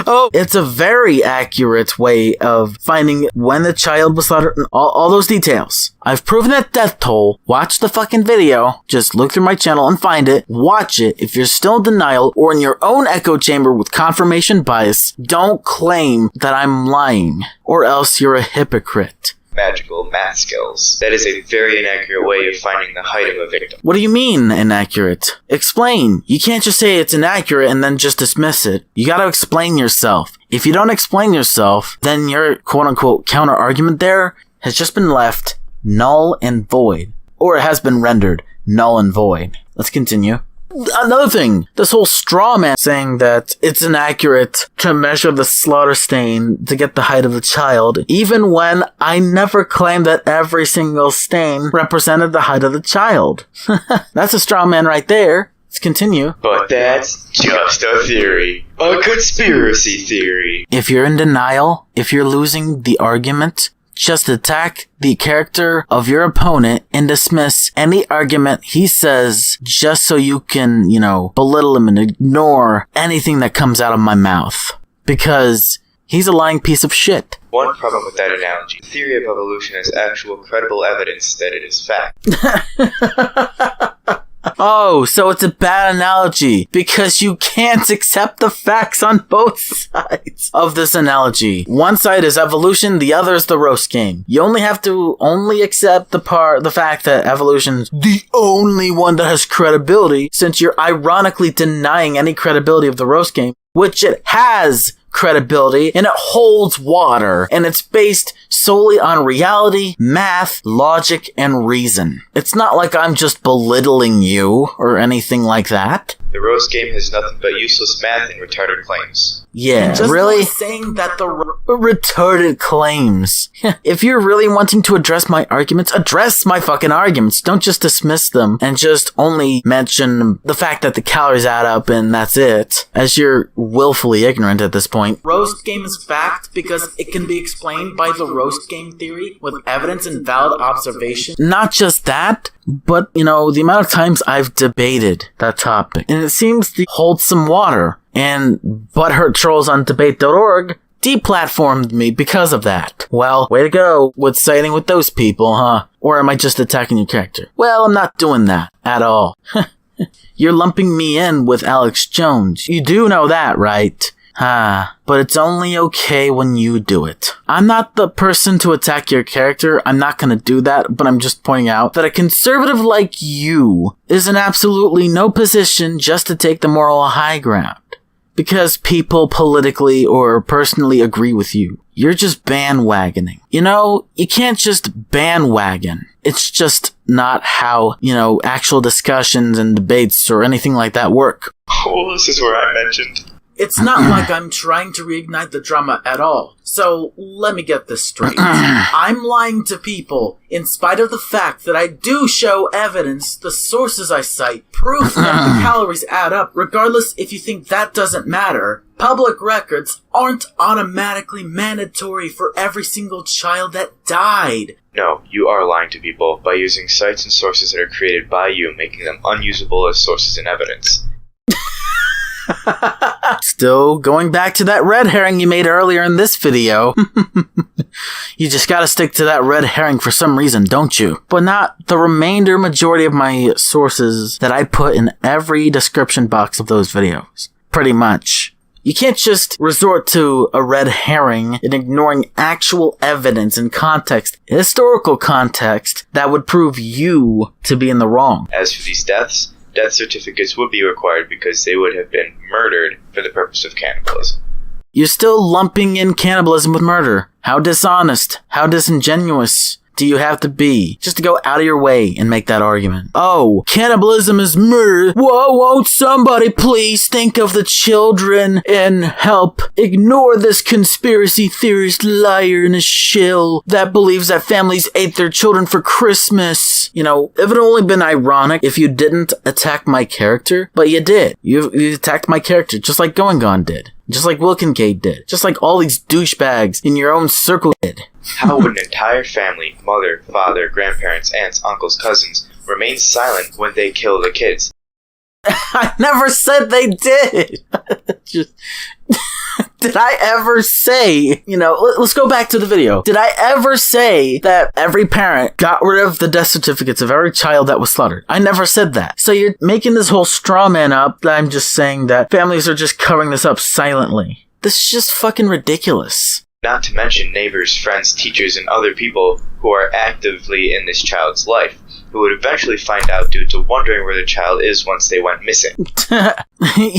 Oh, it's a very accurate way of finding when the child was slaughtered and all those details. I've proven that death toll. Watch the fucking video. Just look through my channel and find it. Watch it. If you're still in denial or in your own echo chamber with confirmation bias, don't claim that I'm lying, or else you're a hypocrite. Magical math skills. That is a very inaccurate way of finding the height of a victim. What do you mean, inaccurate? Explain. You can't just say it's inaccurate and then just dismiss it. You gotta explain yourself. If you don't explain yourself, then your quote-unquote counter-argument there has just been left null and void. Or it has been rendered null and void. Let's continue. Another thing, this whole straw man saying that it's inaccurate to measure the slaughter stain to get the height of the child, even when I never claimed that every single stain represented the height of the child. That's a straw man right there. Let's continue. But that's just a theory. A conspiracy theory. If you're in denial, if you're losing the argument, just attack the character of your opponent and dismiss any argument he says just so you can, belittle him and ignore anything that comes out of my mouth. Because he's a lying piece of shit. One problem with that analogy, the theory of evolution has actual credible evidence that it is fact. Oh, so it's a bad analogy because you can't accept the facts on both sides of this analogy. One side is evolution, the other is the roast game. You only have to accept the fact that evolution's the only one that has credibility, since you're ironically denying any credibility of the roast game, which it has credibility and it holds water, and it's based solely on reality, math, logic, and reason. It's not like I'm just belittling you or anything like that. The roast game has nothing but useless math and retarded claims. Yeah, just really? Saying that the retarded claims. If you're really wanting to address my arguments, address my fucking arguments. Don't just dismiss them and just only mention the fact that the calories add up and that's it, as you're willfully ignorant at this point. Roast game is fact because it can be explained by the roast game theory with evidence and valid observation. Not just that, but, the amount of times I've debated that topic, and it seems to hold some water. And butthurt trolls on debate.org deplatformed me because of that. Well, way to go with siding with those people, huh? Or am I just attacking your character? Well, I'm not doing that at all. You're lumping me in with Alex Jones. You do know that, right? But it's only okay when you do it. I'm not the person to attack your character. I'm not gonna do that, but I'm just pointing out that a conservative like you is in absolutely no position just to take the moral high ground because people politically or personally agree with you. You're just bandwagoning. You can't just bandwagon. It's just not how, actual discussions and debates or anything like that work. Oh, this is where I mentioned. It's not like I'm trying to reignite the drama at all. So, let me get this straight. I'm lying to people, in spite of the fact that I do show evidence, the sources I cite, proof that the calories add up, regardless if you think that doesn't matter. Public records aren't automatically mandatory for every single child that died. No, you are lying to people by using sites and sources that are created by you, making them unusable as sources and evidence. Still going back to that red herring you made earlier in this video. You just gotta stick to that red herring for some reason, don't you? But not the majority of my sources that I put in every description box of those videos. Pretty much. You can't just resort to a red herring and ignoring actual evidence and context, historical context, that would prove you to be in the wrong. As for these deaths, death certificates would be required because they would have been murdered for the purpose of cannibalism. You're still lumping in cannibalism with murder. How dishonest, how disingenuous do you have to be just to go out of your way and make that argument? Oh, cannibalism is murder. Whoa, won't somebody please think of the children and help ignore this conspiracy theorist liar in a shill that believes that families ate their children for Christmas. It would only been ironic if you didn't attack my character, but you did. You attacked my character just like Going Gone did. Just like Wilkincade did. Just like all these douchebags in your own circle did. How would an entire family, mother, father, grandparents, aunts, uncles, cousins, remain silent when they kill the kids? I never said they did. Did I ever say, let's go back to the video. Did I ever say that every parent got rid of the death certificates of every child that was slaughtered? I never said that. So you're making this whole straw man up that I'm just saying that families are just covering this up silently. This is just fucking ridiculous. Not to mention neighbors, friends, teachers, and other people who are actively in this child's life, who would eventually find out due to wondering where the child is once they went missing.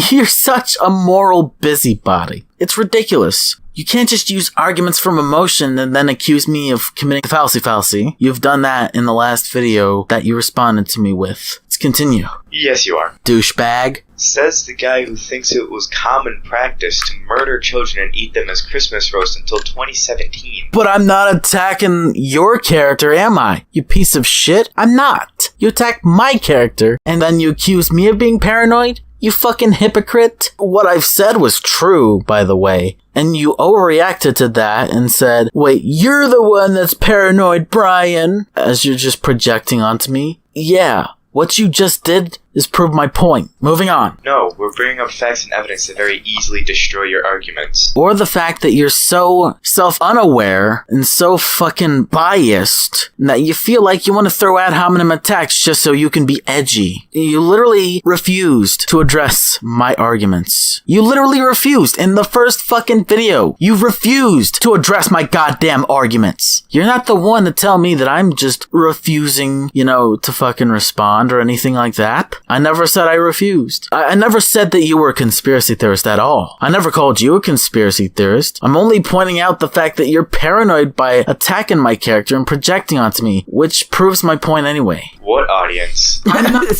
You're such a moral busybody. It's ridiculous. You can't just use arguments from emotion and then accuse me of committing the fallacy. You've done that in the last video that you responded to me with. Let's continue. Yes, you are. Douchebag. Says the guy who thinks it was common practice to murder children and eat them as Christmas roast until 2017. But I'm not attacking your character, am I? You piece of shit. I'm not. You attack my character, and then you accuse me of being paranoid? You fucking hypocrite. What I've said was true, by the way. And you overreacted to that and said, wait, you're the one that's paranoid, Brian, as you're just projecting onto me. Yeah, what you just did is prove my point. Moving on. No, we're bringing up facts and evidence that very easily destroy your arguments. Or the fact that you're so self-unaware and so fucking biased that you feel like you want to throw ad hominem attacks just so you can be edgy. You literally refused to address my arguments. You literally refused in the first fucking video. You refused to address my goddamn arguments. You're not the one to tell me that I'm just refusing, to fucking respond or anything like that. I never said I refused. I never said that you were a conspiracy theorist at all. I never called you a conspiracy theorist. I'm only pointing out the fact that you're paranoid by attacking my character and projecting onto me, which proves my point anyway. What audience? I'm not...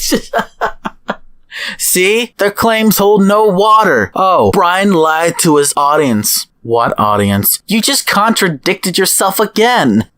See? Their claims hold no water. Oh, Brian lied to his audience. What audience? You just contradicted yourself again.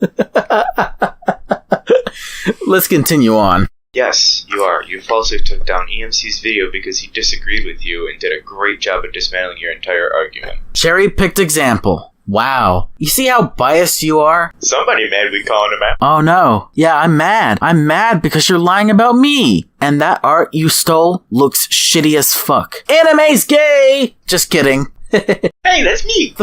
Let's continue on. Yes, you are. You falsely took down EMC's video because he disagreed with you and did a great job of dismantling your entire argument. Cherry-picked example. Wow. You see how biased you are? Somebody mad we calling him out. Oh no. Yeah, I'm mad. I'm mad because you're lying about me. And that art you stole looks shitty as fuck. Anime's gay! Just kidding. Hey, that's me!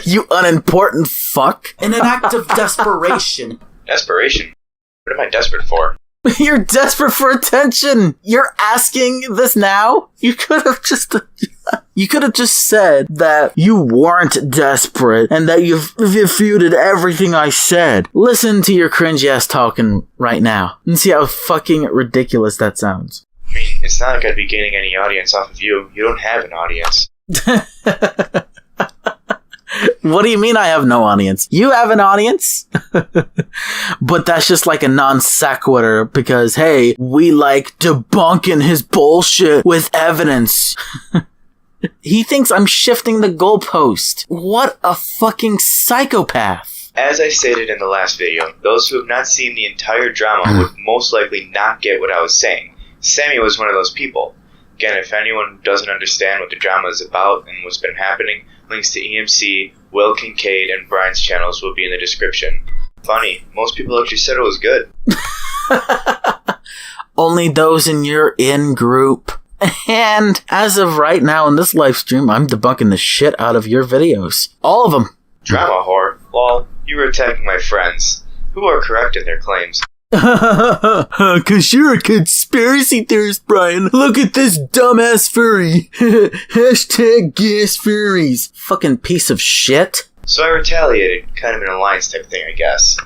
You unimportant fuck. In an act of desperation. Desperation? What am I desperate for? You're desperate for attention. You're asking this now? You could have just said that you weren't desperate and that you've refuted everything I said. Listen to your cringy ass talking right now and see how fucking ridiculous that sounds. I mean, it's not like I'd be gaining any audience off of you. You don't have an audience. What do you mean I have no audience? You have an audience? But that's just like a non sequitur because, hey, we like debunking his bullshit with evidence. He thinks I'm shifting the goalpost. What a fucking psychopath. As I stated in the last video, those who have not seen the entire drama would most likely not get what I was saying. Sammy was one of those people. Again, if anyone doesn't understand what the drama is about and what's been happening, links to EMC, Will Kincaid, and Brian's channels will be in the description. Funny, most people actually said it was good. Only those in your in-group. And as of right now in this live stream, I'm debunking the shit out of your videos. All of them. Drama whore. Lol, you were attacking my friends, who are correct in their claims. Cause you're a conspiracy theorist, Brian. Look at this dumbass furry. Hashtag gas furries. Fucking piece of shit. So I retaliated, kind of an alliance type thing, I guess.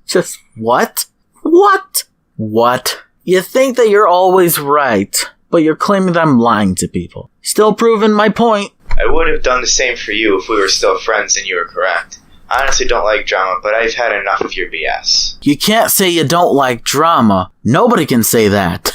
Just what? What? You think that you're always right, but you're claiming that I'm lying to people. Still proving my point. I would have done the same for you if we were still friends and you were correct. I honestly don't like drama, but I've had enough of your BS. You can't say you don't like drama. Nobody can say that.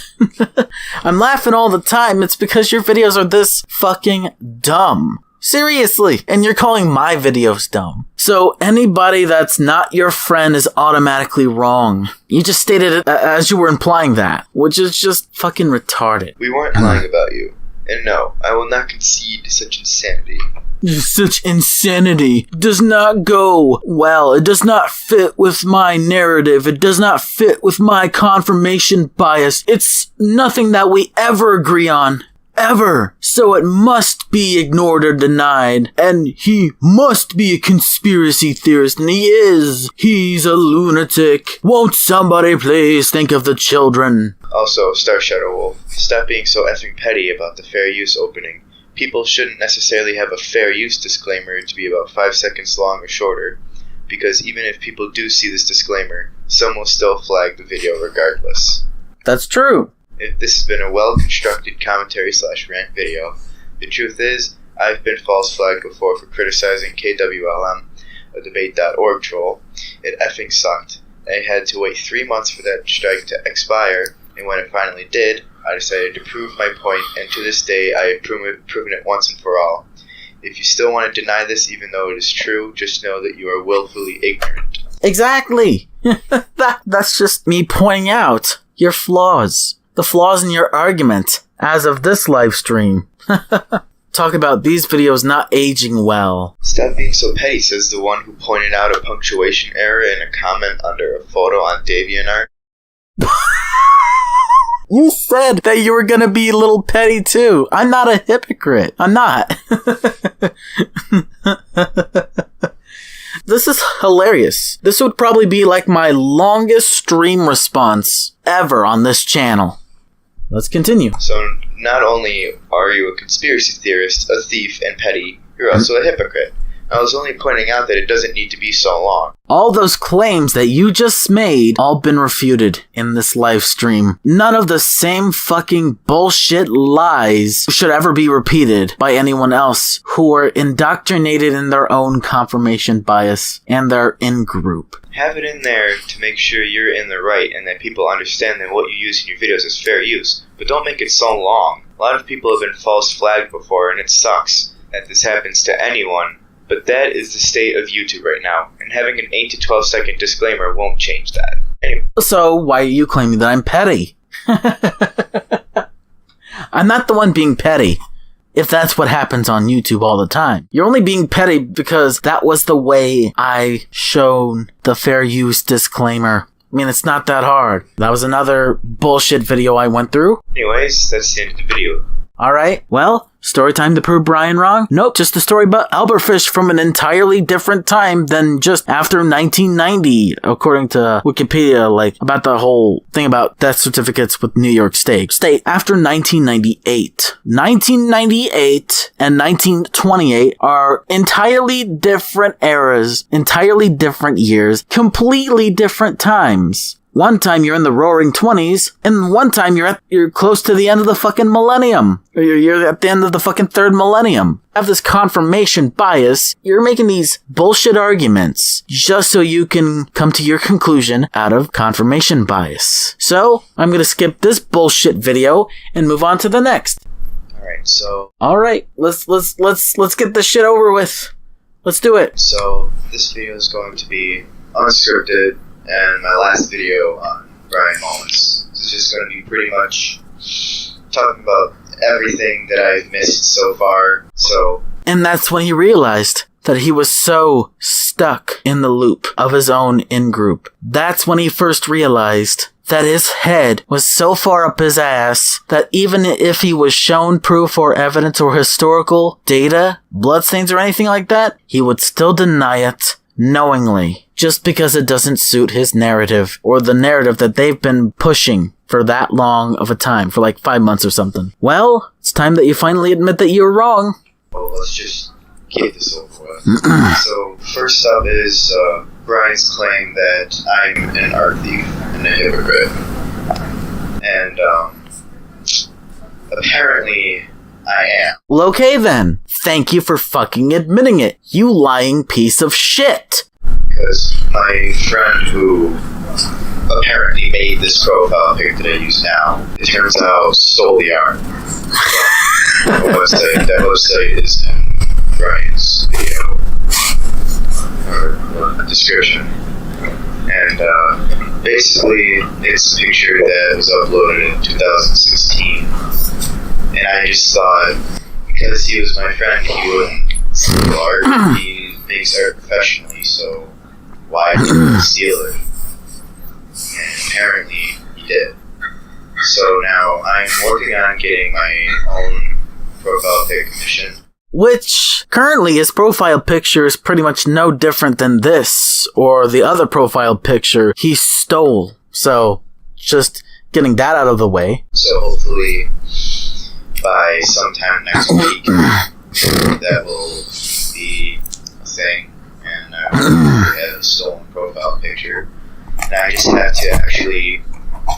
I'm laughing all the time. It's because your videos are this fucking dumb. Seriously. And you're calling my videos dumb. So anybody that's not your friend is automatically wrong. You just stated it as you were implying that, which is just fucking retarded. We weren't lying about you. And no, I will not concede to such insanity. Such insanity does not go well. It does not fit with my narrative. It does not fit with my confirmation bias. It's nothing that we ever agree on. Ever. So it must be ignored or denied. And he must be a conspiracy theorist, and he is. He's a lunatic. Won't somebody please think of the children? Also, StarShadow's, stop being so effing petty about the fair use opening. People shouldn't necessarily have a fair use disclaimer to be about 5 seconds long or shorter, because even if people do see this disclaimer, some will still flag the video regardless. That's true. If this has been a well-constructed commentary/rant video, the truth is, I've been false flagged before for criticizing KWLM, a debate.org troll. It effing sucked. I had to wait 3 months for that strike to expire, and when it finally did, I decided to prove my point, and to this day I have proven it once and for all. If you still want to deny this even though it is true, just know that you are willfully ignorant. Exactly! That's just me pointing out your flaws. The flaws in your argument, as of this live stream. Talk about these videos not aging well. Stop being so petty, says the one who pointed out a punctuation error in a comment under a photo on DeviantArt. You said that you were gonna be a little petty too. I'm not a hypocrite. I'm not. This is hilarious. This would probably be like my longest stream response ever on this channel. Let's continue. So not only are you a conspiracy theorist, a thief, and petty, you're also a hypocrite. I was only pointing out that it doesn't need to be so long. All those claims that you just made, all been refuted in this live stream. None of the same fucking bullshit lies should ever be repeated by anyone else who are indoctrinated in their own confirmation bias and their in-group. Have it in there to make sure you're in the right and that people understand that what you use in your videos is fair use. But don't make it so long. A lot of people have been false flagged before, and it sucks that this happens to anyone. But that is the state of YouTube right now, and having an 8 to 12 second disclaimer won't change that. Anyway. So, why are you claiming that I'm petty? I'm not the one being petty, if that's what happens on YouTube all the time. You're only being petty because that was the way I showed the fair use disclaimer. I mean, it's not that hard. That was another bullshit video I went through. Anyways, that's the end of the video. Alright, well, story time to prove Brian wrong? Nope, just a story about Elberfish from an entirely different time than just after 1990, according to Wikipedia, like, about the whole thing about death certificates with New York State. After 1998. 1998 and 1928 are entirely different eras, entirely different years, completely different times. One time you're in the roaring 20s, and one time you're close to the end of the fucking millennium. Or you're at the end of the fucking third millennium. Have this confirmation bias. You're making these bullshit arguments just so you can come to your conclusion out of confirmation bias. So, I'm gonna skip this bullshit video and move on to the next. Alright, let's get this shit over with. Let's do it. So, this video is going to be unscripted. And my last video on Brian Mullins. This is just going to be pretty much talking about everything that I've missed so far. And that's when he realized that he was so stuck in the loop of his own in-group. That's when he first realized that his head was so far up his ass that even if he was shown proof or evidence or historical data, bloodstains or anything like that, he would still deny it knowingly, just because it doesn't suit his narrative, or the narrative that they've been pushing for that long of a time, for like 5 months or something. Well, it's time that you finally admit that you were wrong. Well, let's just get this over with. So, first up is Brian's claim that I'm an art thief and a hypocrite. And, apparently, I am. Well, okay then. Thank you for fucking admitting it, you lying piece of shit. Because my friend who apparently made this profile pic that I use now, it turns out stole the art from the website. That website is in Brian's video or description. And basically, it's a picture that was uploaded in 2016. And I just thought, because he was my friend, he wouldn't steal art. He makes art professionally, so why did he steal it? And apparently he did. So now I'm working on getting my own profile pic commission. Which, currently his profile picture is pretty much no different than this, or the other profile picture he stole. So, just getting that out of the way. So hopefully, by sometime next week, that will be a thing, and I will have a stolen profile picture. And I just have to actually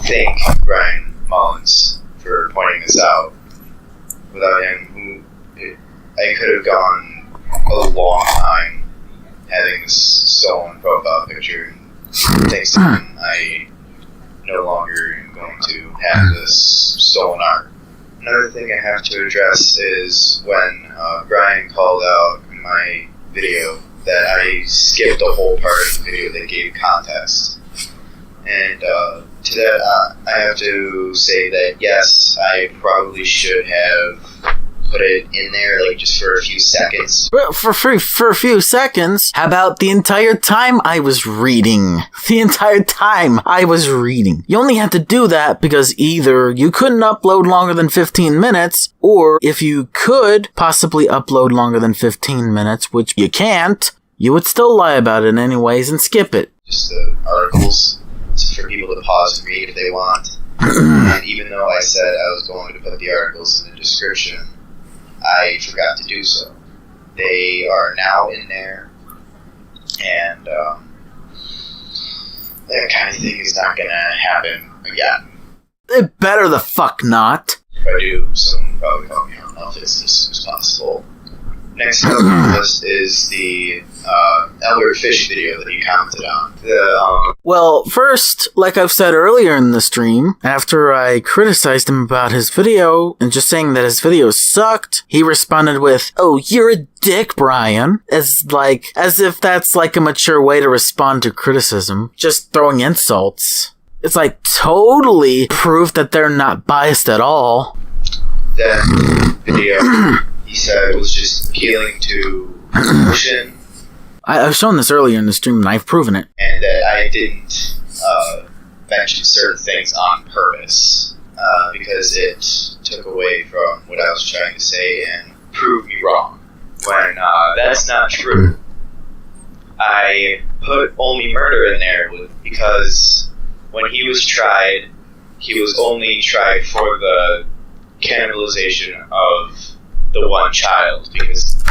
thank Brian Mullins for pointing this out. Without him, I could have gone a long time having this stolen profile picture. Thanks to him, I no longer am going to have this stolen art. Another thing I have to address is when Brian called out in my video that I skipped a whole part of the video that gave context. And to that, I have to say that yes, I probably should have put it in there, like, just for a few seconds. For a few seconds? How about the entire time I was reading? The entire time I was reading. You only had to do that because either you couldn't upload longer than 15 minutes, or if you could possibly upload longer than 15 minutes, which you can't, you would still lie about it anyways and skip it. Just the articles. It's for people to pause and read if they want. And even though I said I was going to put the articles in the description, I forgot to do so. They are now in there, and that kind of thing is not going to happen again. It better the fuck not. If I do, someone will probably call me on office as soon as possible. Next up on the list is the Albert Fish video that he commented on. Well, first, like I've said earlier in the stream, after I criticized him about his video and just saying that his video sucked, he responded with, "Oh, you're a dick, Brian." As if that's like a mature way to respond to criticism. Just throwing insults. It's like totally proof that they're not biased at all. That video, he said, was just appealing to emotion. I've shown this earlier in the stream and I've proven it. And that I didn't mention certain things on purpose because it took away from what I was trying to say and proved me wrong. When that's not true. I put only murder in there because when he was tried, he was only tried for the cannibalization of the one child because...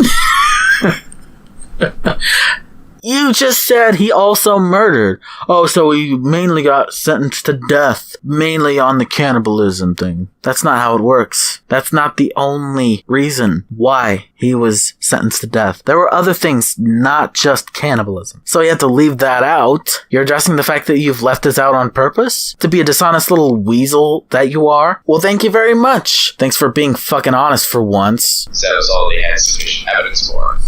You just said he also murdered. Oh, so he mainly got sentenced to death, mainly on the cannibalism thing. That's not how it works. That's not the only reason why he was sentenced to death. There were other things, not just cannibalism. So you have to leave that out. You're addressing the fact that you've left this out on purpose? To be a dishonest little weasel that you are? Well, thank you very much. Thanks for being fucking honest for once. So that was all they had sufficient evidence for.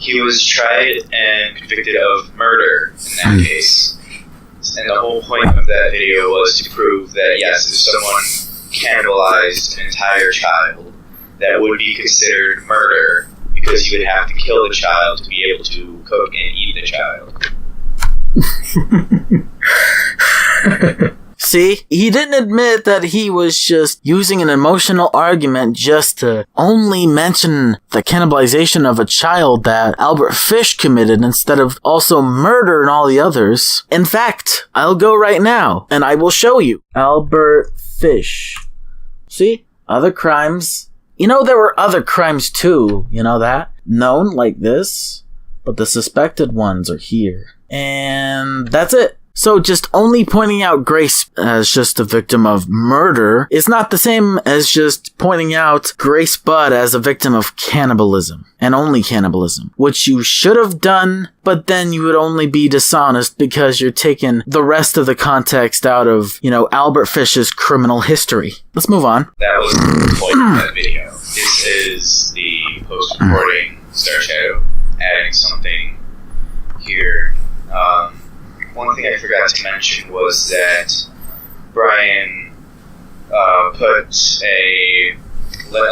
He was tried and convicted of murder in that case. And the whole point of that video was to prove that, yes, if someone cannibalized an entire child, that would be considered murder because you would have to kill the child to be able to cook and eat the child. See, he didn't admit that he was just using an emotional argument just to only mention the cannibalization of a child that Albert Fish committed instead of also murder and all the others. In fact, I'll go right now and I will show you. Albert Fish. See? Other crimes. You know, there were other crimes too, you know that? Known like this, but the suspected ones are here. And that's it. So just only pointing out Grace as just a victim of murder is not the same as just pointing out Grace Budd as a victim of cannibalism, and only cannibalism, which you should have done, but then you would only be dishonest because you're taking the rest of the context out of, you know, Albert Fish's criminal history. Let's move on. That was the point of that video. This is the post-recording StarShadow adding something here. One thing I forgot to mention was that Brian put a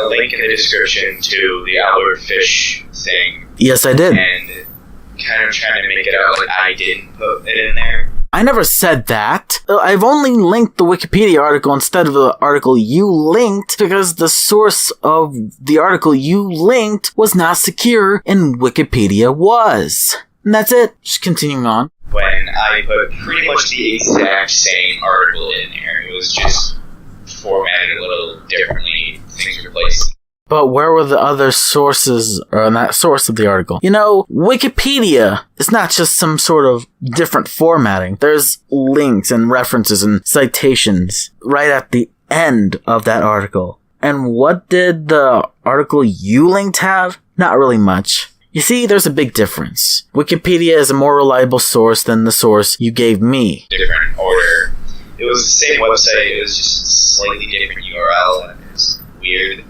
link in the description to the Albert Fish thing. Yes, I did. And kind of trying to make it out like I didn't put it in there. I never said that. I've only linked the Wikipedia article instead of the article you linked because the source of the article you linked was not secure and Wikipedia was. And that's it. Just continuing on. When I put pretty much the exact same article in there, it was just formatted a little differently, things replaced. But where were the other sources, or that source of the article? You know, Wikipedia is not just some sort of different formatting. There's links and references and citations right at the end of that article. And what did the article you linked have? Not really much. You see, there's a big difference. Wikipedia is a more reliable source than the source you gave me. Different order. It was the same website, it was just a slightly different URL, and it's weird.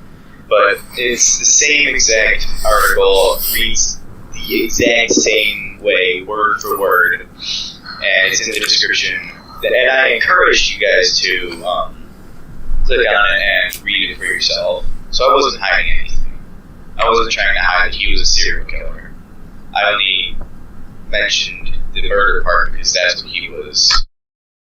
But it's the same exact article, reads the exact same way, word for word, and it's in the description. And I encourage you guys to click on it and read it for yourself. So I wasn't hiding anything. I wasn't trying to hide that he was a serial killer. I only mentioned the murder part because that's what he was.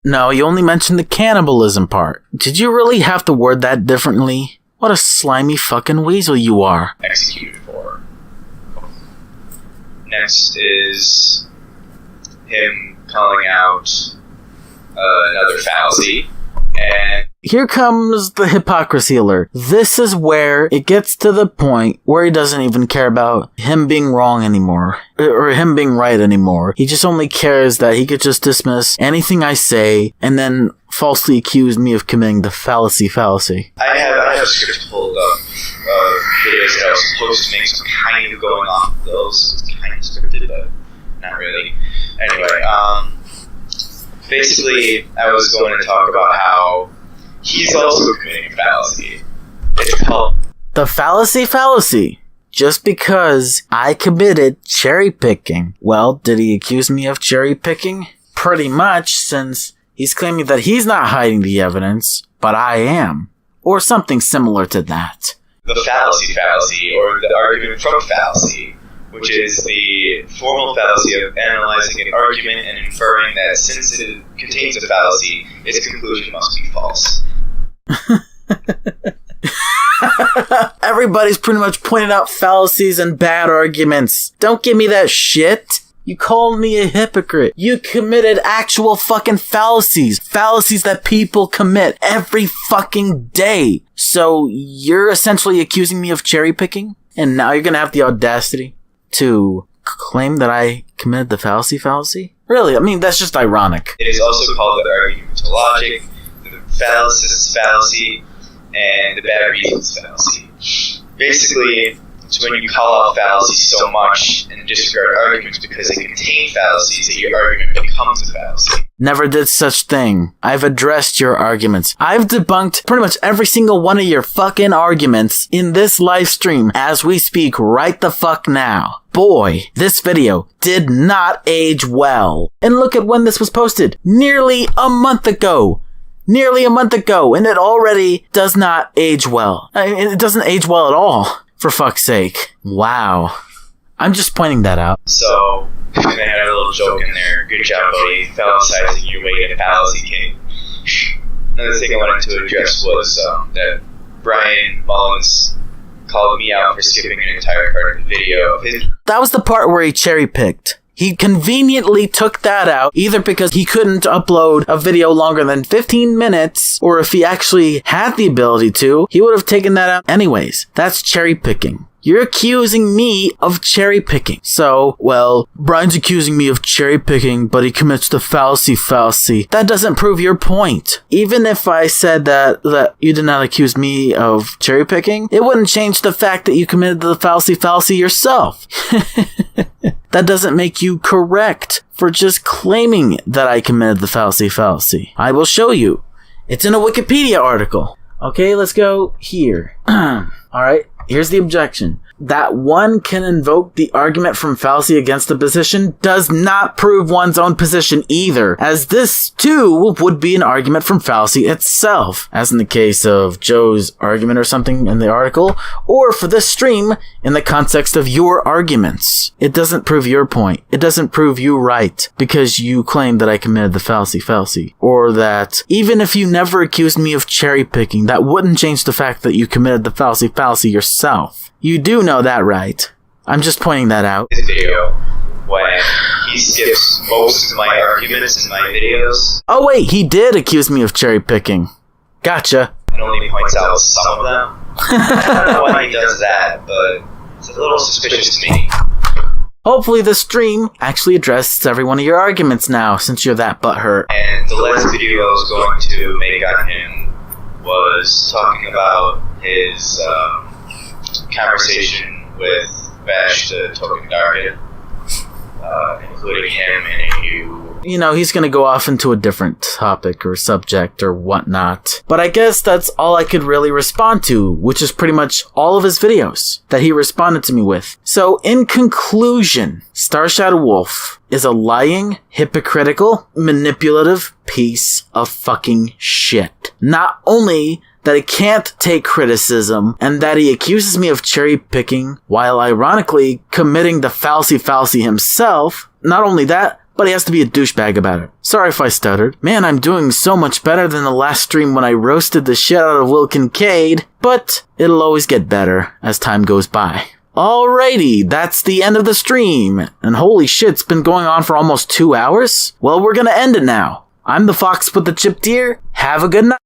No, you only mentioned the cannibalism part. Did you really have to word that differently? What a slimy fucking weasel you are. Executed for. Next is him calling out another fallacy. And here comes the hypocrisy alert. This is where it gets to the point where he doesn't even care about him being wrong anymore, or him being right anymore. He just only cares that he could just dismiss anything I say and then falsely accuse me of committing the fallacy. I have a script pulled up of videos that I was supposed to make, so I'm kind of going off of those. It's kind of scripted, but not really. Anyway, basically, I was going to talk about how he's also committing a fallacy. It's called the fallacy. Just because I committed cherry picking. Well, did he accuse me of cherry picking? Pretty much, since he's claiming that he's not hiding the evidence, but I am. Or something similar to that. The fallacy, or the argument from fallacy, which is the formal fallacy of analyzing an argument and inferring that since it contains a fallacy, its conclusion must be false. Everybody's pretty much pointed out fallacies and bad arguments. Don't give me that shit. You called me a hypocrite. You committed actual fucking fallacies. Fallacies that people commit every fucking day. So you're essentially accusing me of cherry picking? And now you're gonna have the audacity to claim that I committed the fallacy? Really? I mean, that's just ironic. It is also called the argument to logic, the fallacy, and the bad reasons fallacy. Basically, it's when you call out fallacies so much and disregard arguments because they contain fallacies that your argument becomes a fallacy. Never did such thing. I've addressed your arguments. I've debunked pretty much every single one of your fucking arguments in this live stream as we speak right the fuck now. Boy, this video did not age well. And look at when this was posted. Nearly a month ago, and it already does not age well. I mean, it doesn't age well at all, for fuck's sake. Wow. I'm just pointing that out. So, and I had a little joke in there. Good job, buddy. Fallacyzing your way to fallacy king. Another thing I wanted to address was that Brian Mullins called me out for skipping an entire part of the video. That was the part where he cherry-picked. He conveniently took that out, either because he couldn't upload a video longer than 15 minutes, or if he actually had the ability to, he would have taken that out anyways. That's cherry-picking. You're accusing me of cherry picking. So, well, Brian's accusing me of cherry picking, but he commits the fallacy. That doesn't prove your point. Even if I said that you did not accuse me of cherry picking, it wouldn't change the fact that you committed the fallacy yourself. That doesn't make you correct for just claiming that I committed the fallacy. I will show you. It's in a Wikipedia article. Okay, let's go here. Alright. Here's the objection. That one can invoke the argument from fallacy against the position does not prove one's own position either, as this too would be an argument from fallacy itself, as in the case of Joe's argument or something in the article, or for this stream in the context of your arguments. It doesn't prove your point. It doesn't prove you right, because you claim that I committed the fallacy, or that even if you never accused me of cherry picking, that wouldn't change the fact that you committed the fallacy yourself. You do know that, right? I'm just pointing that out. His video, when he skips most of my arguments in my videos. Oh wait, he did accuse me of cherry picking. Gotcha. And only points out some of them. I don't know why he does that, but it's a little suspicious to me. Hopefully the stream actually addresses every one of your arguments now, since you're that butthurt. And the last video I was going to make on him was talking about his conversation with Bash the Token Guardian, including him in a new... You know, he's gonna go off into a different topic or subject or whatnot. But I guess that's all I could really respond to, which is pretty much all of his videos that he responded to me with. So, in conclusion, StarShadow's is a lying, hypocritical, manipulative piece of fucking shit. Not only that he can't take criticism, and that he accuses me of cherry picking, while ironically committing the fallacy himself. Not only that, but he has to be a douchebag about it. Sorry if I stuttered. Man, I'm doing so much better than the last stream when I roasted the shit out of Will Kincaid, but it'll always get better as time goes by. Alrighty, that's the end of the stream, and holy shit, it's been going on for almost 2 hours? Well, we're gonna end it now. I'm the Fox with the Chipped Ear. Have a good night.